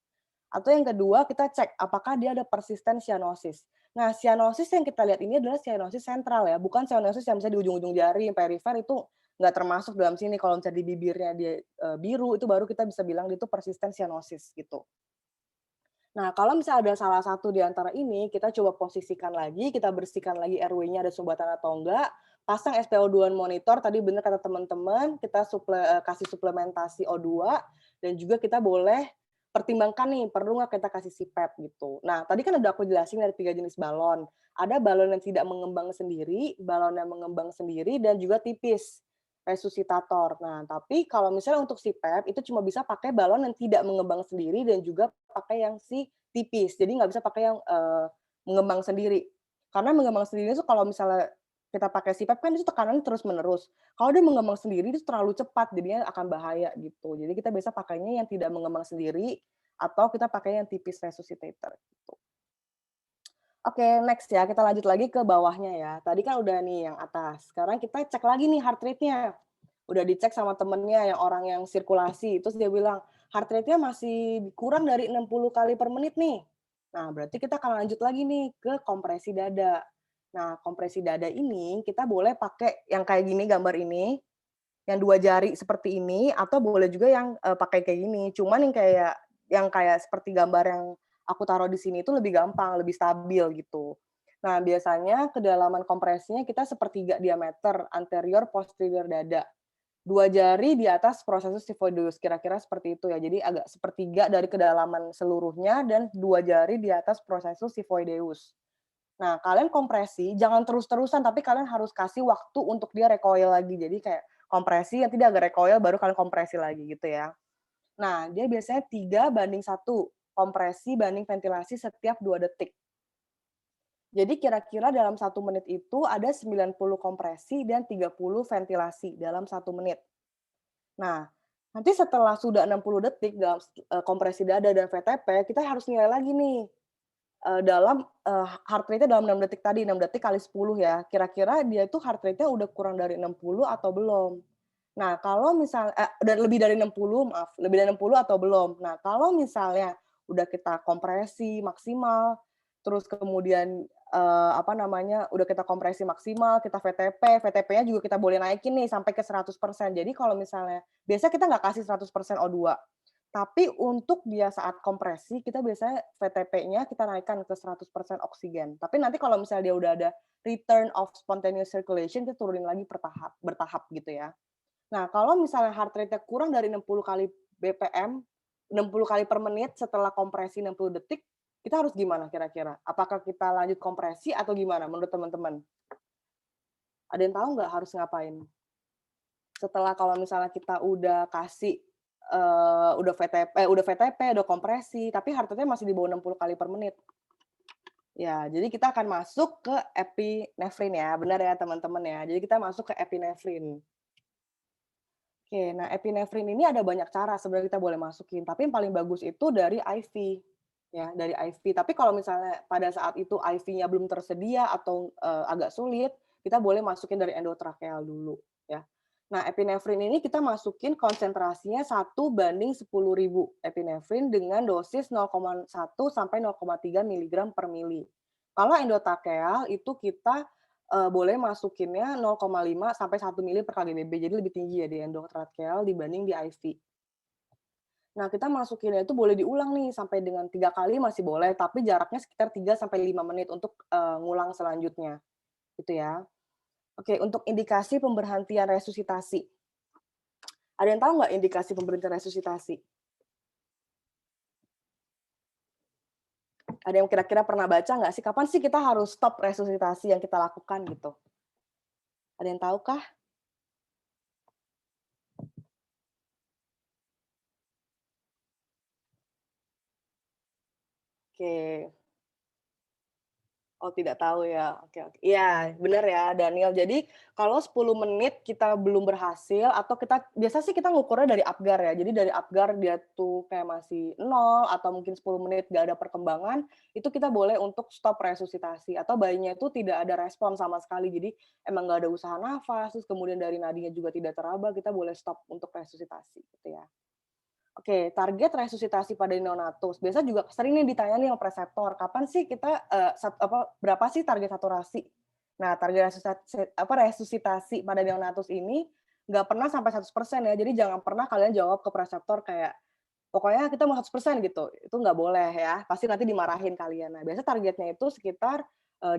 Atau yang kedua, kita cek apakah dia ada persisten cyanosis. Nah, cyanosis yang kita lihat ini adalah cyanosis sentral ya, bukan cyanosis yang misalnya di ujung-ujung jari, yang perifer itu nggak termasuk dalam sini. Kalau misalnya di bibirnya dia, biru, itu baru kita bisa bilang dia itu persisten cyanosis gitu. Nah, kalau misalnya ada salah satu di antara ini, kita coba posisikan lagi, kita bersihkan lagi RW-nya ada sumbatan atau enggak, pasang SpO2 monitor, tadi benar kata teman-teman, kita kasih suplementasi O2, dan juga kita boleh pertimbangkan nih, perlu nggak kita kasih CPAP gitu. Nah, tadi kan udah aku jelasin dari 3 jenis balon. Ada balon yang tidak mengembang sendiri, balon yang mengembang sendiri, dan juga tipis resusitator. Nah, tapi kalau misalnya untuk CPAP itu cuma bisa pakai balon yang tidak mengembang sendiri dan juga pakai yang si tipis. Jadi nggak bisa pakai yang, mengembang sendiri. Karena mengembang sendiri itu kalau misalnya kita pakai CPAP kan itu tekanannya terus-menerus. Kalau dia mengembang sendiri itu terlalu cepat, jadinya akan bahaya gitu. Jadi kita bisa pakainya yang tidak mengembang sendiri atau kita pakai yang tipis resuscitator gitu. Oke, next ya, kita lanjut lagi ke bawahnya ya. Tadi kan udah nih yang atas, sekarang kita cek lagi nih heart rate-nya. Udah dicek sama temennya yang orang yang sirkulasi, terus dia bilang, "Heart rate-nya masih kurang dari 60 kali per menit nih." Nah, berarti kita akan lanjut lagi nih ke kompresi dada. Nah, kompresi dada ini kita boleh pakai yang kayak gini gambar ini, yang 2 jari seperti ini, atau boleh juga yang, pakai kayak gini. Cuman yang kayak seperti gambar yang aku taruh di sini itu lebih gampang, lebih stabil gitu. Nah, biasanya kedalaman kompresinya kita sepertiga diameter anterior posterior dada. 2 jari di atas processus xiphoideus, kira-kira seperti itu ya. Jadi agak sepertiga dari kedalaman seluruhnya dan 2 jari di atas processus xiphoideus. Nah, kalian kompresi, jangan terus-terusan, tapi kalian harus kasih waktu untuk dia recoil lagi. Jadi kayak kompresi, nanti dia agak recoil, baru kalian kompresi lagi gitu ya. Nah, dia biasanya 3:1, kompresi banding ventilasi setiap 2 detik. Jadi kira-kira dalam 1 menit itu ada 90 kompresi dan 30 ventilasi dalam 1 menit. Nah, nanti setelah sudah 60 detik dalam kompresi dada dan VTP, kita harus nilai lagi nih, dalam, heart rate-nya dalam 6 detik tadi, 6 detik kali 10 ya, kira-kira dia itu heart rate-nya udah kurang dari 60 atau belum. Nah, kalau dan lebih dari 60, maaf, lebih dari 60 atau belum. Nah, kalau misalnya udah kita kompresi maksimal, terus kemudian, apa namanya, udah kita kompresi maksimal, kita VTP-nya juga kita boleh naikin nih sampai ke 100%. Jadi kalau misalnya biasanya kita nggak kasih 100% O2, tapi untuk dia saat kompresi, kita biasanya VTP-nya kita naikkan ke 100% oksigen. Tapi nanti kalau misalnya dia udah ada return of spontaneous circulation, kita turunin lagi bertahap gitu ya. Nah, kalau misalnya heart rate-nya kurang dari 60 kali BPM, 60 kali per menit setelah kompresi 60 detik, kita harus gimana kira-kira? Apakah kita lanjut kompresi atau gimana menurut teman-teman? Ada yang tahu nggak harus ngapain? Setelah kalau misalnya kita udah kasih udah kompresi, tapi heart rate-nya masih di bawah 60 kali per menit. Ya, jadi kita akan masuk ke epinefrin ya, benar ya teman-teman ya. Jadi kita masuk ke epinefrin. Oke, nah epinefrin ini ada banyak cara sebenarnya kita boleh masukin, tapi yang paling bagus itu dari IV, ya, dari IV. Tapi kalau misalnya pada saat itu IV-nya belum tersedia atau, agak sulit, kita boleh masukin dari endotracheal dulu, ya. Nah, epinefrin ini kita masukin konsentrasinya 1:10.000 epinefrin dengan dosis 0,1 sampai 0,3 miligram per mili. Kalau endotracheal itu kita boleh masukinnya 0,5 sampai 1 mili per kgbp, jadi lebih tinggi ya di endotracheal dibanding di IV. Nah, kita masukinnya itu boleh diulang nih sampai dengan 3 kali masih boleh, tapi jaraknya sekitar 3 sampai 5 menit untuk, ngulang selanjutnya, gitu ya. Oke, untuk indikasi pemberhentian resusitasi. Ada yang tahu nggak indikasi pemberhentian resusitasi? Ada yang kira-kira pernah baca nggak sih, kapan sih kita harus stop resusitasi yang kita lakukan gitu? Ada yang tahu kah? Oke. Oh, tidak tahu ya. Oke oke. Iya, benar ya, Daniel. Jadi, kalau 10 menit kita belum berhasil atau biasa sih kita ngukurnya dari Apgar ya. Jadi dari Apgar dia tuh kayak masih nol atau mungkin 10 menit nggak ada perkembangan, itu kita boleh untuk stop resusitasi atau bayinya itu tidak ada respon sama sekali. Jadi emang nggak ada usaha nafas, terus kemudian dari nadinya juga tidak teraba, kita boleh stop untuk resusitasi gitu ya. Oke, target resusitasi pada neonatus. Biasa juga sering nih ditanya nih sama preseptor, kapan sih kita, berapa sih target saturasi? Nah, target resusitasi pada neonatus ini nggak pernah sampai 100% ya, jadi jangan pernah kalian jawab ke preseptor kayak, "Pokoknya kita mau 100% gitu." Itu nggak boleh ya, pasti nanti dimarahin kalian. Nah, biasa targetnya itu sekitar,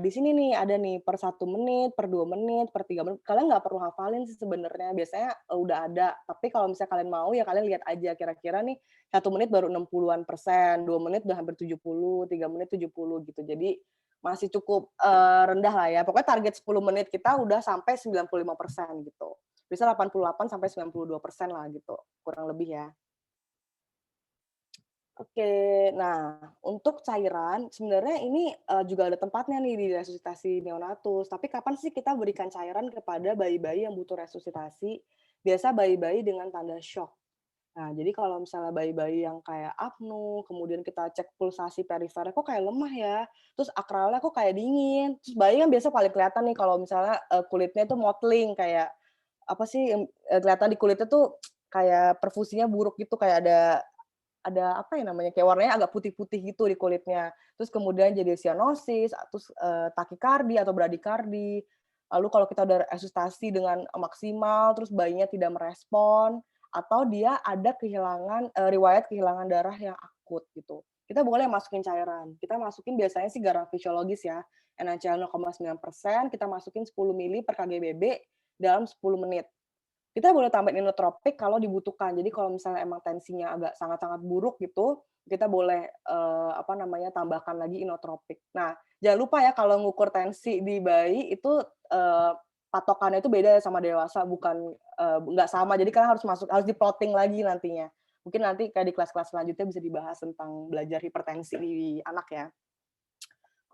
di sini nih ada nih per 1 menit, per 2 menit, per 3 menit. Kalian nggak perlu hafalin sih sebenarnya, biasanya, udah ada. Tapi kalau misalnya kalian mau ya kalian lihat aja kira-kira nih 1 menit baru 60-an%, 2 menit udah hampir 70, 3 menit 70 gitu. Jadi masih cukup, rendah lah ya. Pokoknya target 10 menit kita udah sampai 95% gitu. Bisa 88 sampai 92% lah gitu, kurang lebih ya. Oke, nah untuk cairan sebenarnya ini, juga ada tempatnya nih di resusitasi neonatus, tapi kapan sih kita berikan cairan kepada bayi-bayi yang butuh resusitasi? Biasa bayi-bayi dengan tanda syok. Nah, jadi kalau misalnya bayi-bayi yang kayak apnu, kemudian kita cek pulsasi perifernya, kok kayak lemah ya, terus akralnya kok kayak dingin, terus bayi kan biasa paling kelihatan nih kalau misalnya, kulitnya tuh mottling kayak, apa sih, kelihatan di kulitnya tuh kayak perfusinya buruk gitu, kayak ada apa ya namanya, kayak warnanya agak putih-putih gitu di kulitnya. Terus kemudian jadi sianosis, terus, takikardi atau bradikardi. Lalu kalau kita udah resusitasi dengan maksimal, terus bayinya tidak merespon, atau dia ada kehilangan riwayat kehilangan darah yang akut gitu. Kita boleh masukin cairan. Kita masukin biasanya sih garam fisiologis ya, NaCl 0,9%, kita masukin 10 mili per kgbp dalam 10 menit. Kita boleh tambahin inotropik kalau dibutuhkan. Jadi kalau misalnya emang tensinya agak sangat-sangat buruk gitu, kita boleh, tambahkan lagi inotropik. Nah, jangan lupa ya kalau ngukur tensi di bayi itu, patokannya itu beda ya sama dewasa, nggak sama. Jadi kalian harus di-plotting lagi nantinya. Mungkin nanti kayak di kelas-kelas selanjutnya bisa dibahas tentang belajar hipertensi di anak ya.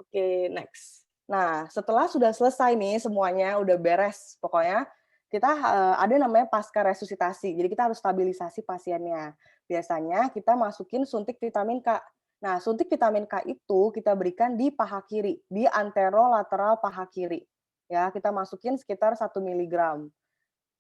Oke, next. Nah, setelah sudah selesai nih semuanya, udah beres pokoknya, kita, ada namanya pasca resusitasi. Jadi kita harus stabilisasi pasiennya. Biasanya kita masukin suntik vitamin K. Nah, suntik vitamin K itu kita berikan di paha kiri, di anterolateral paha kiri. Ya, kita masukin sekitar 1 miligram.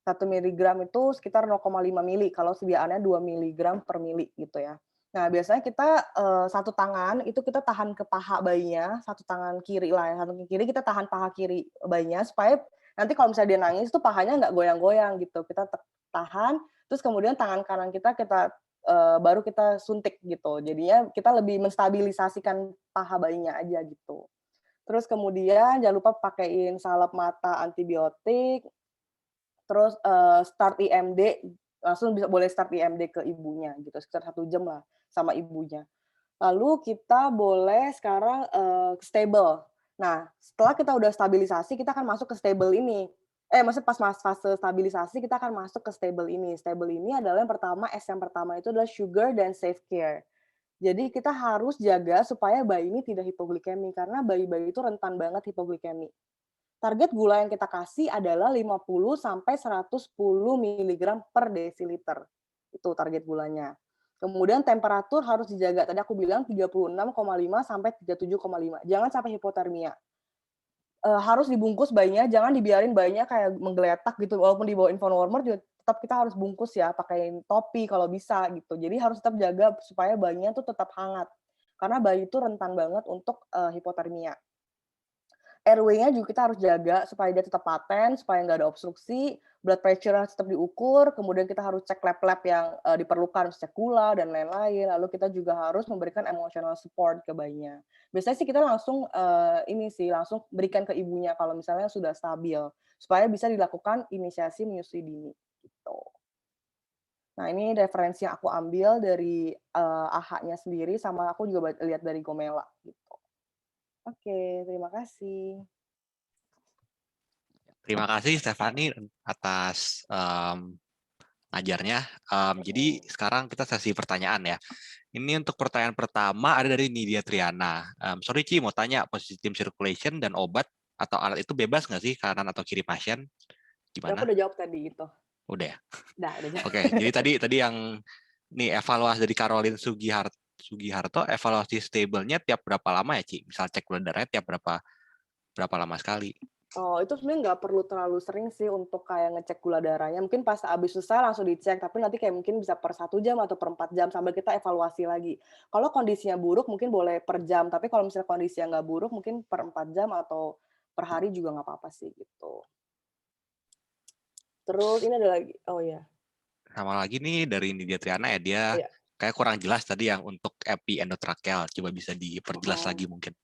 1 miligram itu sekitar 0,5 mili, kalau sediaannya 2 miligram per mili gitu ya. Nah, biasanya kita, 1 tangan itu kita tahan ke paha bayinya, 1 tangan kiri lah ya, 1 tangan kiri kita tahan paha kiri bayinya supaya nanti kalau misalnya dia nangis tuh pahanya nggak goyang-goyang gitu. Kita tahan, terus kemudian tangan kanan baru kita suntik gitu. Jadinya kita lebih menstabilisasikan paha bayinya aja gitu. Terus kemudian jangan lupa pakein salep mata antibiotik, terus, start IMD, langsung boleh start IMD ke ibunya gitu, sekitar 1 jam lah sama ibunya. Lalu kita boleh sekarang, stable. Nah, setelah kita udah stabilisasi, kita akan masuk ke stable ini. Maksudnya pas fase stabilisasi kita akan masuk ke stable ini. Stable ini adalah yang pertama, S yang pertama itu adalah sugar dan safe care. Jadi kita harus jaga supaya bayi ini tidak hipoglikemi, karena bayi-bayi itu rentan banget hipoglikemi. Target gula yang kita kasih adalah 50 sampai 110 miligram per desiliter. Itu target gulanya. Kemudian temperatur harus dijaga. Tadi aku bilang 36,5 sampai 37,5. Jangan sampai hipotermia. Harus dibungkus bayinya, jangan dibiarin bayinya kayak menggeletak gitu, walaupun di bawah infant warmer juga tetap kita harus bungkus ya, pakai topi kalau bisa gitu. Jadi harus tetap jaga supaya bayinya tuh tetap hangat. Karena bayi itu rentan banget untuk hipotermia. Airway-nya juga kita harus jaga supaya dia tetap paten, supaya nggak ada obstruksi, blood pressure harus tetap diukur, kemudian kita harus cek lab-lab yang diperlukan, cek gula dan lain-lain. Lalu kita juga harus memberikan emotional support ke bayinya. Biasanya sih kita langsung langsung berikan ke ibunya kalau misalnya sudah stabil, supaya bisa dilakukan inisiasi menyusui dini gitu. Nah, ini referensi yang aku ambil dari AHA-nya sendiri, sama aku juga lihat dari Gomela gitu. Oke, terima kasih. Terima kasih Stefani atas ajarnya. Jadi sekarang kita sesi pertanyaan ya. Ini untuk pertanyaan pertama ada dari Nidia Triana. Sorry Ci, mau tanya posisi tim circulation dan obat atau alat itu bebas nggak sih kanan atau kiri pasien? Gimana? Aku udah jawab tadi itu. Udah ya? Udah jawab. Oke, jadi tadi yang nih evaluasi dari Caroline Sugiharto, evaluasi stabilnya tiap berapa lama ya Ci? Misal cek gula darahnya tiap berapa lama sekali? Oh, itu sebenarnya nggak perlu terlalu sering sih untuk kayak ngecek gula darahnya. Mungkin pas habis selesai langsung dicek, tapi nanti kayak mungkin bisa per 1 jam atau per 4 jam sambil kita evaluasi lagi. Kalau kondisinya buruk mungkin boleh per jam, tapi kalau misalnya kondisinya nggak buruk mungkin per 4 jam atau per hari juga nggak apa-apa sih gitu. Terus ini ada lagi, oh ya. Sama lagi nih dari Nidia Triana ya, dia Iya. kayak kurang jelas tadi yang untuk epi endotrakeal. Coba bisa diperjelas lagi mungkin.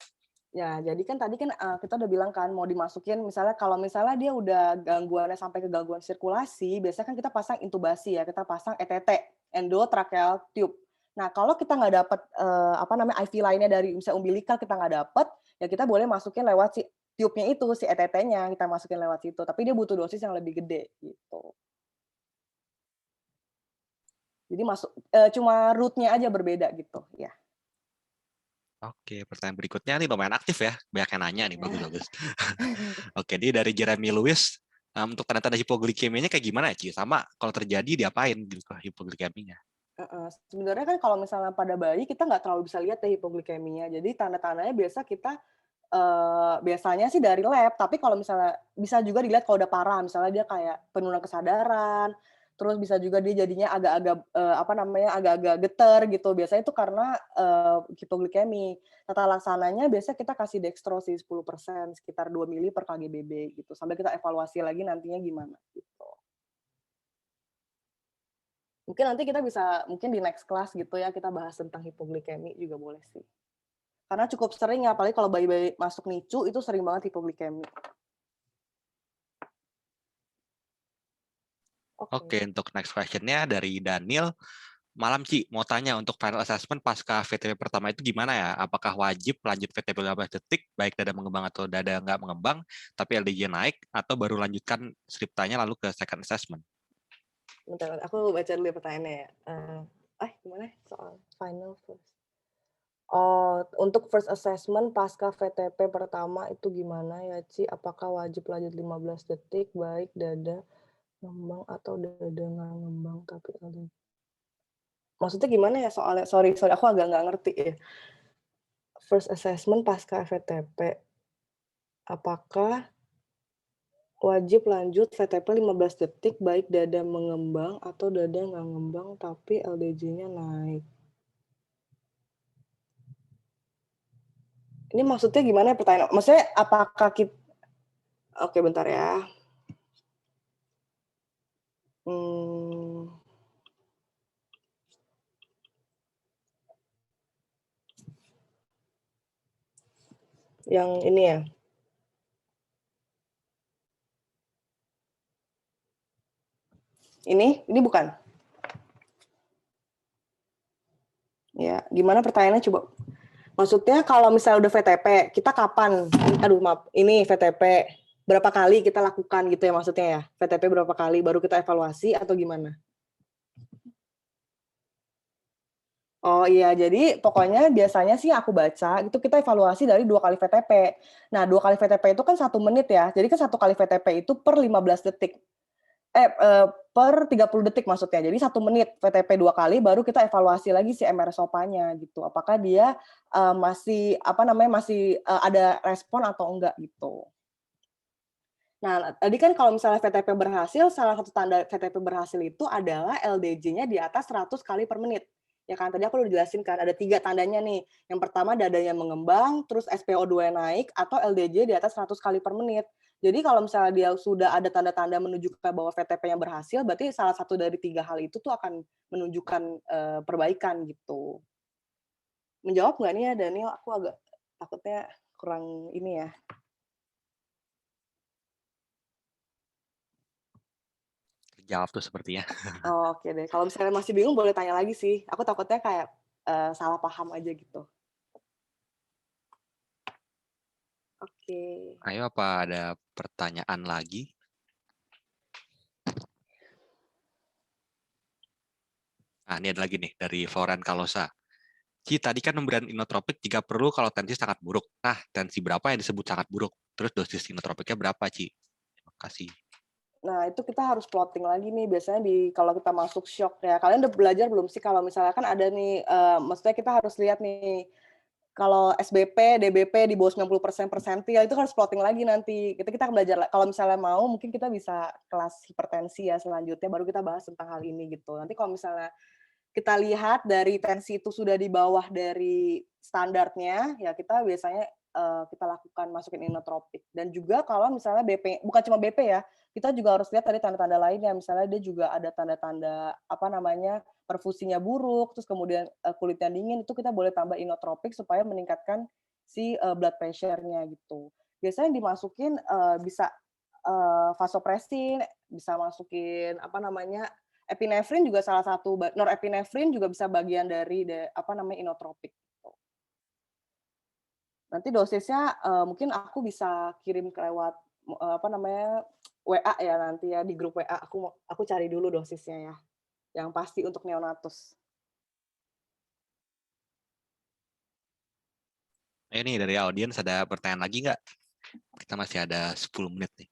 Ya, jadi kan tadi kan kita udah bilang kan mau dimasukin misalnya kalau misalnya dia udah gangguannya sampai ke gangguan sirkulasi, biasanya kan kita pasang intubasi ya, kita pasang ETT, endotracheal tube. Nah, kalau kita nggak dapat IV lainnya dari misalnya umbilikal kita nggak dapat, ya kita boleh masukin lewat si tube-nya itu, si ETT-nya kita masukin lewat situ, tapi dia butuh dosis yang lebih gede gitu. Jadi cuma route-nya aja berbeda gitu, ya. Oke, pertanyaan berikutnya nih lumayan aktif ya. Banyak yang nanya nih, bagus-bagus. Oke, ini dari Jeremy Lewis. Untuk tanda-tanda hipoglikemianya kayak gimana ya, Ci? Sama kalau terjadi diapain gitu hipoglikeminya? Sebenarnya kan kalau misalnya pada bayi kita nggak terlalu bisa lihat ya hipoglikeminya. Jadi tanda-tandanya biasanya sih dari lab, tapi kalau misalnya bisa juga dilihat kalau udah parah, misalnya dia kayak penurunan kesadaran, terus bisa juga dia jadinya agak-agak getar gitu. Biasanya itu karena hipoglikemi. Tata laksananya biasanya kita kasih dextrose 10%, sekitar 2 mili per kgbb gitu. Sambil kita evaluasi lagi nantinya gimana gitu. Mungkin nanti kita bisa, mungkin di next class gitu ya, kita bahas tentang hipoglikemi juga boleh sih. Karena cukup sering ya, apalagi kalau bayi-bayi masuk NICU, itu sering banget hipoglikemi. Oke, untuk next question-nya dari Daniel. Malam, Ci, mau tanya untuk final assessment pasca VTP pertama itu gimana ya? Apakah wajib lanjut VTP 15 detik, baik dada mengembang atau dada nggak mengembang, tapi LDJ naik, atau baru lanjutkan striptanya lalu ke second assessment? Bentar, aku baca dulu pertanyaannya ya. Gimana soal final first? Oh, untuk first assessment pasca VTP pertama itu gimana ya, Ci? Apakah wajib lanjut 15 detik, baik dada ngembang atau dada nggak ngembang, tapi LDJ? Maksudnya gimana ya soalnya? Sorry, aku agak nggak ngerti ya. First assessment pasca VTP. Apakah wajib lanjut VTP 15 detik baik dada mengembang atau dada nggak ngembang tapi LDJ-nya naik? Ini maksudnya gimana pertanyaan? Maksudnya apakah kita... Oke, bentar ya. Yang ini ya. Ini bukan. Ya, gimana pertanyaannya coba? Maksudnya kalau misalnya udah VTP, kita kapan? Aduh, maaf, ini VTP. berapa kali kita lakukan gitu ya maksudnya ya? VTP berapa kali baru kita evaluasi atau gimana? Oh iya, jadi pokoknya biasanya sih aku baca, itu kita evaluasi dari 2 kali VTP. Nah, 2 kali VTP itu kan 1 menit ya, jadi kan 1 kali VTP itu per 15 detik. Per 30 detik maksudnya. Jadi 1 menit VTP 2 kali, baru kita evaluasi lagi si MRSOPA-nya gitu. Apakah dia, masih, apa namanya, masih, ada respon atau enggak gitu. Nah, tadi kan kalau misalnya VTP berhasil, salah satu tanda VTP berhasil itu adalah LDJ-nya di atas 100 kali per menit. Ya kan, tadi aku udah jelasin kan, ada 3 tandanya nih. Yang pertama dadanya mengembang, terus SpO2 naik, atau LDJ di atas 100 kali per menit. Jadi kalau misalnya dia sudah ada tanda-tanda menunjukkan bahwa VTP-nya berhasil, berarti salah satu dari 3 hal itu tuh akan menunjukkan, perbaikan gitu. Menjawab nggak nih ya, Daniel? Aku agak takutnya kurang ini ya. Jawab tuh sepertinya. Oh, oke deh. Kalau misalnya masih bingung boleh tanya lagi sih. Aku takutnya kayak, salah paham aja gitu. Oke. Ayo, apa ada pertanyaan lagi? Nah, ini ada lagi nih dari Floren Kalosa. Ci, tadi kan pemberian inotropik jika perlu kalau tensi sangat buruk. Nah, tensi berapa yang disebut sangat buruk? Terus dosis inotropiknya berapa, Ci? Terima kasih. Nah, itu kita harus plotting lagi nih biasanya kalau kita masuk shock ya. Kalian udah belajar belum sih kalau misalnya kan ada nih, maksudnya kita harus lihat nih, kalau SBP, DBP di bawah 90% persentil itu harus plotting lagi nanti. Kita belajar kalau misalnya mau mungkin kita bisa kelas hipertensi ya selanjutnya baru kita bahas tentang hal ini gitu. Nanti kalau misalnya kita lihat dari tensi itu sudah di bawah dari standarnya, ya kita biasanya, kita lakukan masukin inotropik. Dan juga kalau misalnya BP bukan cuma BP ya, kita juga harus lihat tadi tanda-tanda lainnya, misalnya dia juga ada tanda-tanda, apa namanya, perfusinya buruk, terus kemudian, kulitnya dingin, itu kita boleh tambah inotropik supaya meningkatkan si, blood pressure-nya gitu. Biasanya dimasukin, bisa, vasopressin, bisa masukin, apa namanya, epinefrin juga salah satu, norepinefrin juga bisa bagian dari apa namanya, inotropik gitu. Nanti dosisnya, mungkin aku bisa kirim lewat, apa namanya, WA ya nanti ya, di grup WA aku cari dulu dosisnya ya, yang pasti untuk neonatus. Ayo nih dari audiens ada pertanyaan lagi nggak? Kita masih ada 10 menit nih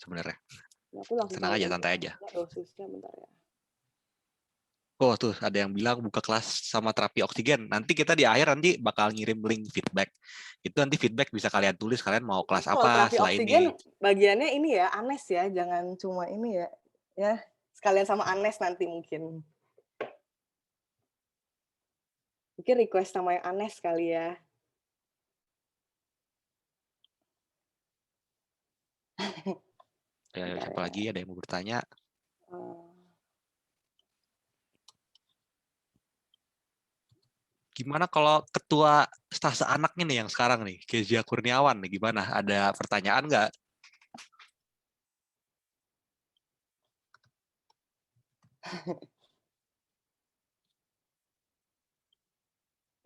sebenarnya. Ya, aku langsung Tenang cari aja, santai aja. dosisnya bentar ya. Oh tuh ada yang bilang buka kelas sama terapi oksigen. Nanti kita di akhir nanti bakal ngirim link feedback. Itu nanti feedback bisa kalian tulis kalian mau kelas Kalau apa terapi setelah ini. oksigen bagiannya ini ya, Anes ya, jangan cuma ini ya. Ya, sekalian sama Anes nanti mungkin. Mungkin request sama yang Anes kali ya. Ya, Bentar siapa ya. lagi ada yang mau bertanya? Gimana kalau ketua stase anaknya nih yang sekarang nih, Kezia Kurniawan nih, gimana? Ada pertanyaan nggak?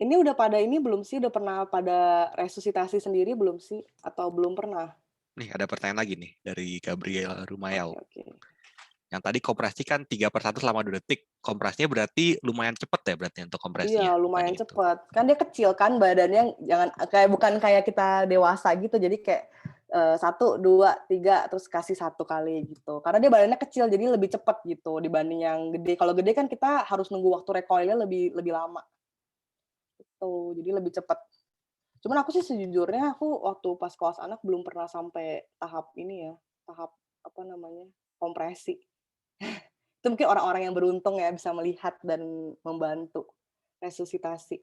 Ini udah pada ini belum sih? Udah pernah pada resusitasi sendiri belum sih? Atau belum pernah? Nih ada pertanyaan lagi nih dari Gabriel Rumayau. Oke. Yang tadi kompresi kan 3/1 selama 2 detik. Kompresinya berarti lumayan cepet ya berarti untuk kompresinya. Iya, lumayan Itu. cepat. Kan dia kecil kan badannya, bukan kayak kita dewasa gitu. Jadi kayak 1, 2, 3 terus kasih 1 kali gitu. Karena dia badannya kecil jadi lebih cepat gitu dibanding yang gede. Kalau gede kan kita harus nunggu waktu recoil-nya lebih lebih lama. Gitu. Jadi lebih cepat. Cuman aku sih sejujurnya aku waktu pas kelas anak belum pernah sampai tahap ini ya, tahap apa namanya, kompresi. Itu mungkin orang-orang yang beruntung ya bisa melihat dan membantu resusitasi.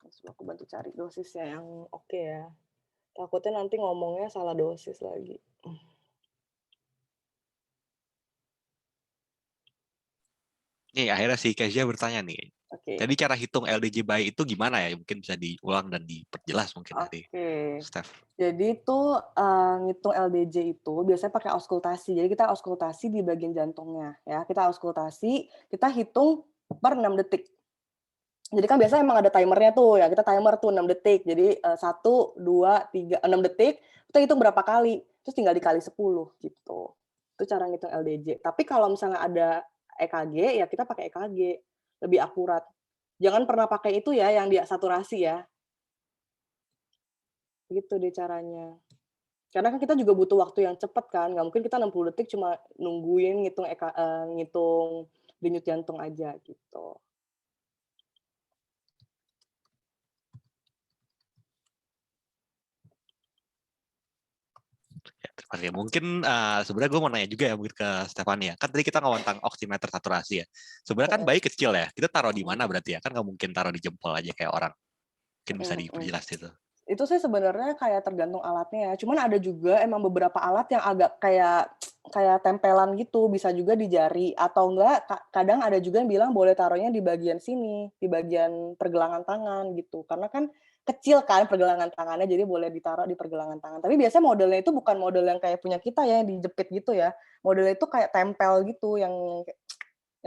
Terus aku bantu cari dosisnya yang oke ya. Takutnya nanti ngomongnya salah dosis lagi. Nih akhirnya si Kezia bertanya nih. Oke. Jadi cara hitung LDJ bayi itu gimana ya? Mungkin bisa diulang dan diperjelas mungkin dari Oke. Steph. Jadi itu ngitung LDJ itu biasanya pakai auskultasi. Jadi kita auskultasi di bagian jantungnya ya. Kita auskultasi, kita hitung per 6 detik. Jadi kan biasanya emang ada timernya tuh ya, kita timer tuh 6 detik. Jadi 1, 2, 3, 6 detik, kita hitung berapa kali, terus tinggal dikali 10 gitu. Itu cara ngitung LDJ. Tapi kalau misalnya ada EKG, ya kita pakai EKG, lebih akurat. Jangan pernah pakai itu ya yang dia saturasi ya. Gitu deh caranya. Karena kan kita juga butuh waktu yang cepet kan, nggak mungkin kita 60 detik cuma nungguin ngitung denyut jantung aja gitu. Ya, terima kasih. Mungkin sebenarnya gue mau nanya juga ya mungkin ke Stefania. Kan tadi kita ngomong tentang oximeter saturasi ya. Sebenarnya kan bayi kecil ya. Kita taruh di mana berarti ya? Kan nggak mungkin taruh di jempol aja kayak orang. Mungkin bisa diperjelas itu. Itu sih sebenarnya kayak tergantung alatnya ya. Cuman ada juga emang beberapa alat yang agak kayak tempelan gitu, bisa juga di jari atau enggak kadang ada juga yang bilang boleh taruhnya di bagian sini, di bagian pergelangan tangan gitu. Karena kan kecil kan pergelangan tangannya, jadi boleh ditaruh di pergelangan tangan. Tapi biasanya modelnya itu bukan model yang kayak punya kita ya, yang dijepit gitu ya. Modelnya itu kayak tempel gitu, yang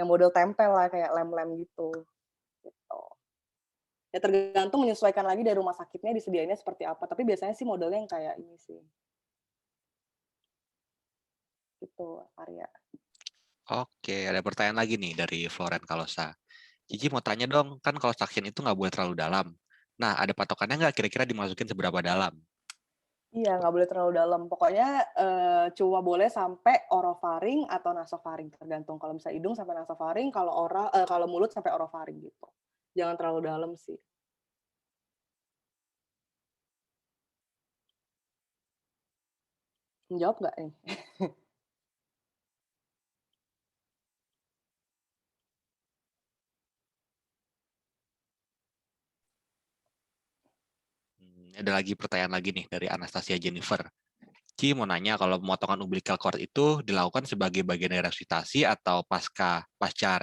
model tempel lah, kayak lem-lem gitu. Gitu. Ya tergantung menyesuaikan lagi dari rumah sakitnya disediainnya seperti apa, tapi biasanya sih modelnya yang kayak ini sih. Gitu, Arya. Oke, ada pertanyaan lagi nih dari Floren Kalosa. Cici mau tanya dong, kan kalau suction itu nggak boleh terlalu dalam. Nah, ada patokannya nggak kira-kira dimasukin seberapa dalam? Iya, nggak boleh terlalu dalam. Pokoknya cuma boleh sampai orofaring atau nasofaring, tergantung. Kalau misalnya hidung sampai nasofaring, kalau mulut sampai orofaring gitu. Jangan terlalu dalam sih. Menjawab nggak nih? Ada lagi pertanyaan lagi nih dari Anastasia Jennifer. Ci mau nanya kalau pemotongan umbilical cord itu dilakukan sebagai bagian dari resusitasi atau pasca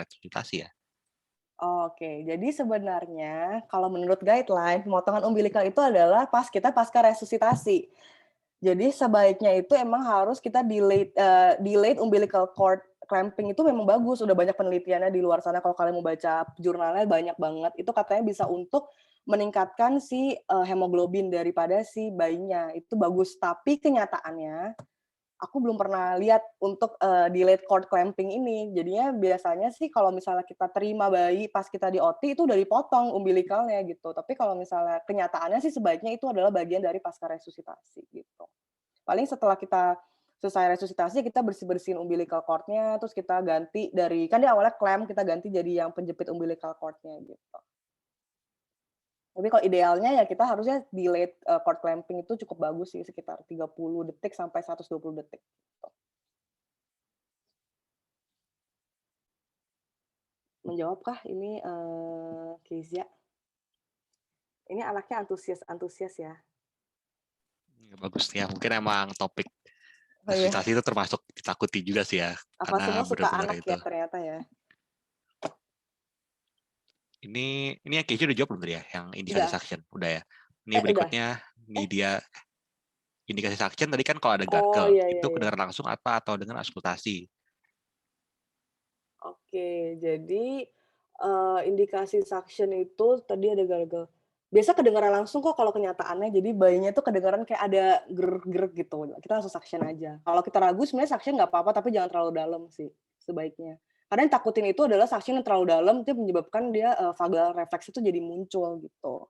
resusitasi ya? Oke, jadi sebenarnya kalau menurut guideline, pemotongan umbilical itu adalah kita pasca resusitasi. Jadi sebaiknya itu emang harus kita delayed umbilical cord clamping itu memang bagus, udah banyak penelitiannya di luar sana, kalau kalian mau baca jurnalnya banyak banget, itu katanya bisa untuk meningkatkan si hemoglobin daripada si bayinya, itu bagus. Tapi kenyataannya aku belum pernah lihat untuk delayed cord clamping ini. Jadinya biasanya sih kalau misalnya kita terima bayi pas kita di OT itu udah dipotong umbilikalnya gitu. Tapi kalau misalnya kenyataannya sih sebaiknya itu adalah bagian dari pasca resusitasi gitu. Paling setelah kita selesai resusitasi kita bersih-bersihin umbilical cord-nya, terus kita ganti kan dia awalnya clamp, kita ganti jadi yang penjepit umbilical cord-nya gitu. Tapi kalau idealnya ya kita harusnya delayed cord clamping itu cukup bagus sih, sekitar 30 detik sampai 120 detik. Menjawabkah ini Kezia? Ini anaknya antusias ya. Bagus ya, mungkin emang topik Oh iya. resusitasi itu termasuk ditakuti juga sih ya. Apa Karena semua suka benar-benar anak itu. ya ternyata ya? Ini yang Keisha udah jawab belum tadi ya? Yang indikasi Udah. suction, udah ya. Ini Udah. berikutnya, ini dia indikasi suction tadi kan kalau ada Oh gargle, iya, itu iya, iya. kedengaran langsung apa atau dengan auskultasi? Oke, jadi indikasi suction itu tadi ada gargle. Biasa kedengaran langsung kok kalau kenyataannya, jadi bayinya tuh kedengaran kayak ada gerak-gerak gitu, kita langsung suction aja. Kalau kita ragu sebenarnya suction nggak apa-apa, tapi jangan terlalu dalam sih sebaiknya. Karena yang takutin itu adalah suction yang terlalu dalam, itu menyebabkan dia vagal refleks itu jadi muncul gitu.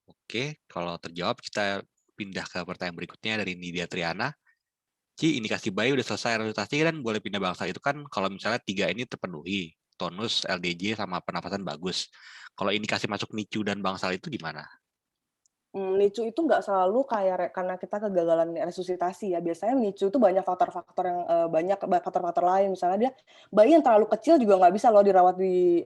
Oke, kalau terjawab kita pindah ke pertanyaan berikutnya dari Nidia Triana. Ci, indikasi bayi udah selesai resusitasi dan boleh pindah bangsal itu kan kalau misalnya 3 ini terpenuhi, tonus, LDJ, sama pernafasan bagus. Kalau indikasi masuk NICU dan bangsal itu gimana? NICU itu nggak selalu kayak karena kita kegagalan resusitasi ya. Biasanya NICU itu banyak faktor-faktor yang banyak faktor-faktor lain. Misalnya dia bayi yang terlalu kecil juga nggak bisa loh dirawat di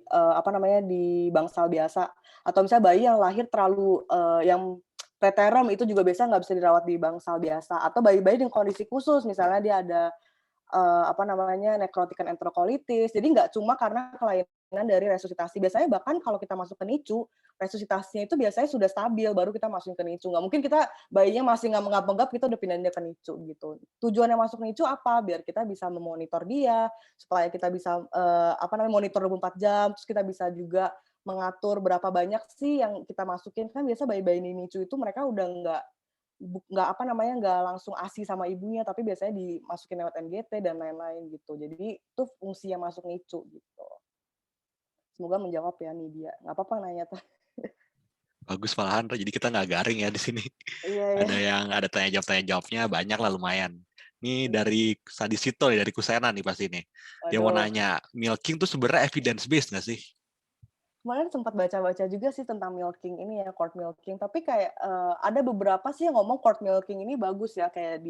di bangsal biasa. Atau misalnya bayi yang lahir terlalu yang preterm itu juga biasa nggak bisa dirawat di bangsal biasa. Atau bayi-bayi dengan kondisi khusus, misalnya dia ada nekrotik enterokolitis. Jadi nggak cuma karena kelainan kemungkinan dari resusitasi. Biasanya bahkan kalau kita masuk ke NICU, resusitasinya itu biasanya sudah stabil, baru kita masukin ke NICU. Nggak mungkin kita bayinya masih nggak kita udah pindahin dia ke NICU gitu. Tujuannya masuk NICU apa? Biar kita bisa memonitor dia, supaya kita bisa monitor 24 jam, terus kita bisa juga mengatur berapa banyak sih yang kita masukin. Kan biasa bayi-bayi di NICU itu mereka udah nggak langsung ASI sama ibunya, tapi biasanya dimasukin lewat NGT dan lain-lain gitu. Jadi itu fungsi yang masuk NICU gitu. Semoga menjawab ya nih dia. Nggak apa-apa nanya tuh. Bagus malahan, jadi kita nggak garing ya di sini. Iya, iya. Ada tanya jawabnya banyak lah lumayan. Ini dari Sadisito nih, dari Kusena nih pasti nih. Dia mau Waduh. nanya, milking tuh sebenarnya evidence based nggak sih? Kemarin sempat baca-baca juga sih tentang milking ini ya, cord milking. Tapi kayak ada beberapa sih yang ngomong cord milking ini bagus ya, kayak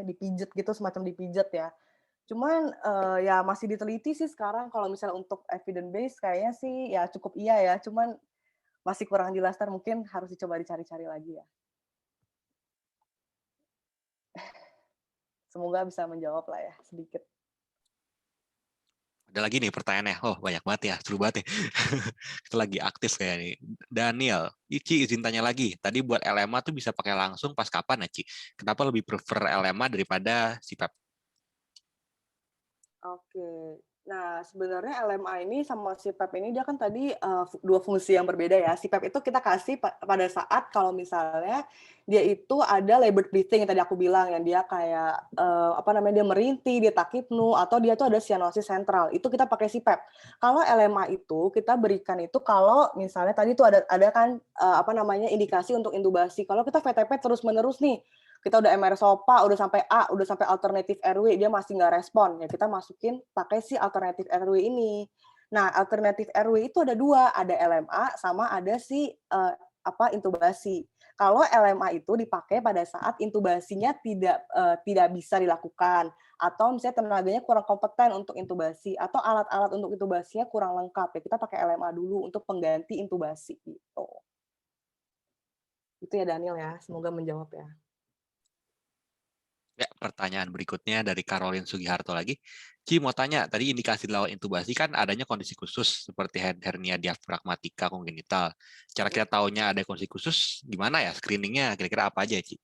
dipijet gitu, semacam dipijet ya. Cuman ya masih diteliti sih sekarang kalau misalnya untuk evidence based kayaknya sih ya cukup iya ya. Cuman masih kurang jelas, mungkin harus dicoba dicari-cari lagi ya. Semoga bisa menjawab lah ya sedikit. Ada lagi nih pertanyaannya. Oh, banyak banget ya. Seru banget nih. Kita lagi aktif kayak nih. Daniel, Ci izin tanya lagi. Tadi buat LMA tuh bisa pakai langsung pas kapan ya, Ci? Kenapa lebih prefer LMA daripada CPAP? Oke. Nah, sebenarnya LMA ini sama CPAP ini dia kan tadi dua fungsi yang berbeda ya. CPAP itu kita kasih pada saat kalau misalnya dia itu ada labored breathing yang tadi aku bilang, yang dia kayak dia merintih, dia takipnu, atau dia tuh ada sianosis sentral. Itu kita pakai CPAP. Kalau LMA itu kita berikan itu kalau misalnya tadi tuh ada kan indikasi untuk intubasi. Kalau kita VTP terus-menerus nih, kita udah MR SOPA, udah sampai A, udah sampai alternatif RW, dia masih nggak respon, ya kita masukin pakai si alternatif RW ini. Nah, alternatif RW itu ada dua, ada LMA sama ada si intubasi. Kalau LMA itu dipakai pada saat intubasinya tidak bisa dilakukan, atau misalnya tenaganya kurang kompeten untuk intubasi, atau alat-alat untuk intubasinya kurang lengkap, ya kita pakai LMA dulu untuk pengganti intubasi gitu. Itu ya Daniel ya, semoga menjawab ya. Ya, pertanyaan berikutnya dari Caroline Sugiharto lagi. Ci mau tanya, tadi indikasi lawan intubasi kan adanya kondisi khusus seperti hernia diafragmatika kongenital. Cara kita tahunya ada kondisi khusus gimana ya screeningnya? Kira-kira apa aja, Ci?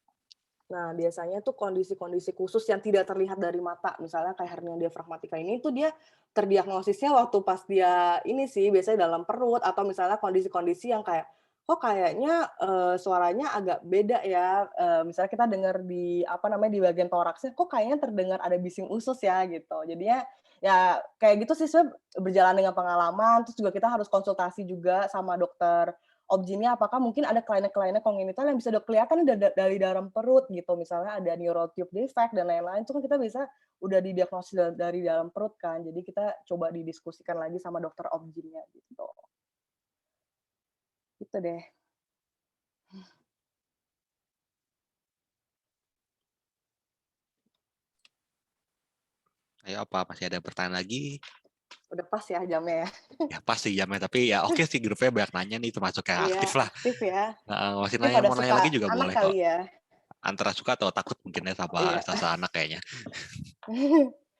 Nah, biasanya tuh kondisi-kondisi khusus yang tidak terlihat dari mata, misalnya kayak hernia diafragmatika ini tuh dia terdiagnosisnya waktu pas dia ini sih, biasanya dalam perut, atau misalnya kondisi-kondisi yang kayak, kok kayaknya suaranya agak beda ya, misalnya kita dengar di di bagian toraksnya, kok kayaknya terdengar ada bising usus ya gitu. Jadinya ya kayak gitu sih sebenarnya berjalan dengan pengalaman, terus juga kita harus konsultasi juga sama dokter objinnya, apakah mungkin ada kelainan-kelainan kongenital yang bisa kelihatan dari dalam perut gitu, misalnya ada neurotube defect dan lain-lain, itu kan kita bisa udah didiagnosis dari dalam perut kan, jadi kita coba didiskusikan lagi sama dokter objinnya gitu. Gitu deh. Ayo apa? Masih ada pertanyaan lagi? Udah pas ya jamnya ya? Ya pasti jamnya, tapi ya oke sih grupnya banyak nanya nih, termasuk yang Iya, aktif lah. aktif ya. Masih Mungkin pada mau nanya suka lagi juga anak boleh kok. kali ya? Antara suka atau takut mungkin ya Iya. sama anak kayaknya.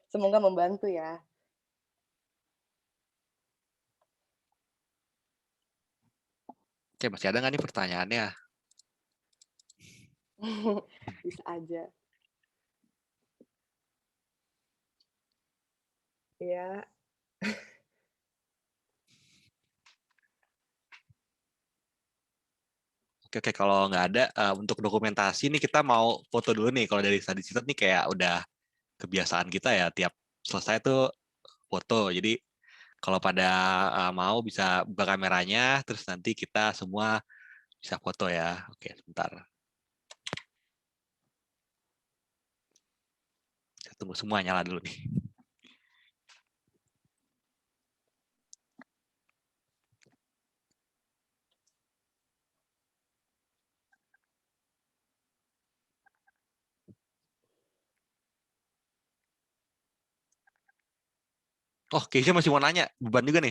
Semoga membantu ya. Oke, masih ada nggak nih pertanyaannya? Bisa aja. Iya. Oke, kalau nggak ada, untuk dokumentasi nih kita mau foto dulu nih. Kalau dari tadi nih kayak udah kebiasaan kita ya, tiap selesai tuh foto. Jadi kalau pada mau bisa buka kameranya, terus nanti kita semua bisa foto ya. Oke, sebentar. Saya tunggu semua nyala dulu nih. Oh, kayaknya masih mau nanya, beban juga nih.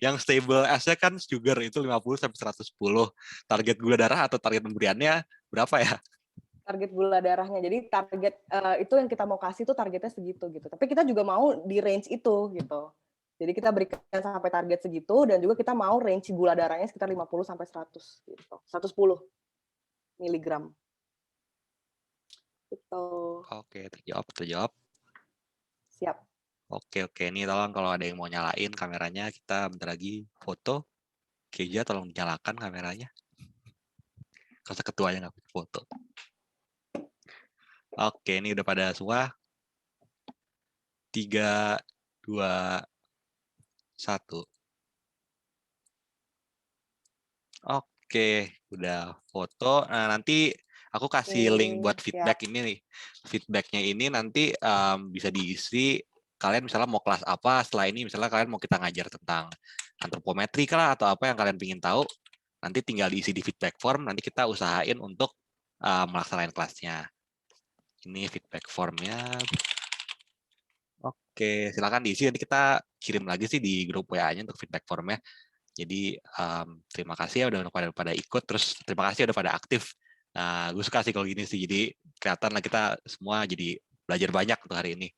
yang stable S-nya kan sugar itu 50 sampai 110. Target gula darah atau target pemberiannya berapa ya? Target gula darahnya. Jadi target itu yang kita mau kasih tuh targetnya segitu gitu. Tapi kita juga mau di range itu gitu. Jadi kita berikan sampai target segitu, dan juga kita mau range gula darahnya sekitar 50 sampai 100 gitu. 110 miligram. Gitu. Oke, terjawab. Siap. Oke, ini tolong kalau ada yang mau nyalain kameranya, kita bentar lagi foto. Keja, tolong nyalakan kameranya. Kalau ketuanya nggak pakai foto. Oke, ini udah pada semua. 3, 2, 1. Oke, udah foto. Nah, nanti aku kasih link buat feedback ini nih. Feedbacknya ini nanti bisa diisi. Kalian misalnya mau kelas apa setelah ini, misalnya kalian mau kita ngajar tentang antropometri kah atau apa yang kalian ingin tahu, nanti tinggal diisi di feedback form, nanti kita usahain untuk melaksanakan kelasnya. Ini feedback formnya. Oke, silakan diisi, nanti kita kirim lagi sih di grup WA-nya untuk feedback formnya. Jadi terima kasih ya udah pada ikut, terus terima kasih udah pada aktif. Gue suka sih kalau gini sih, jadi kelihatan lah kita semua jadi belajar banyak untuk hari ini.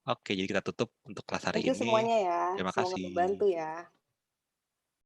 Oke, jadi kita tutup untuk kelas hari Thank you ini. semuanya ya. Terima Semoga kasih. membantu ya.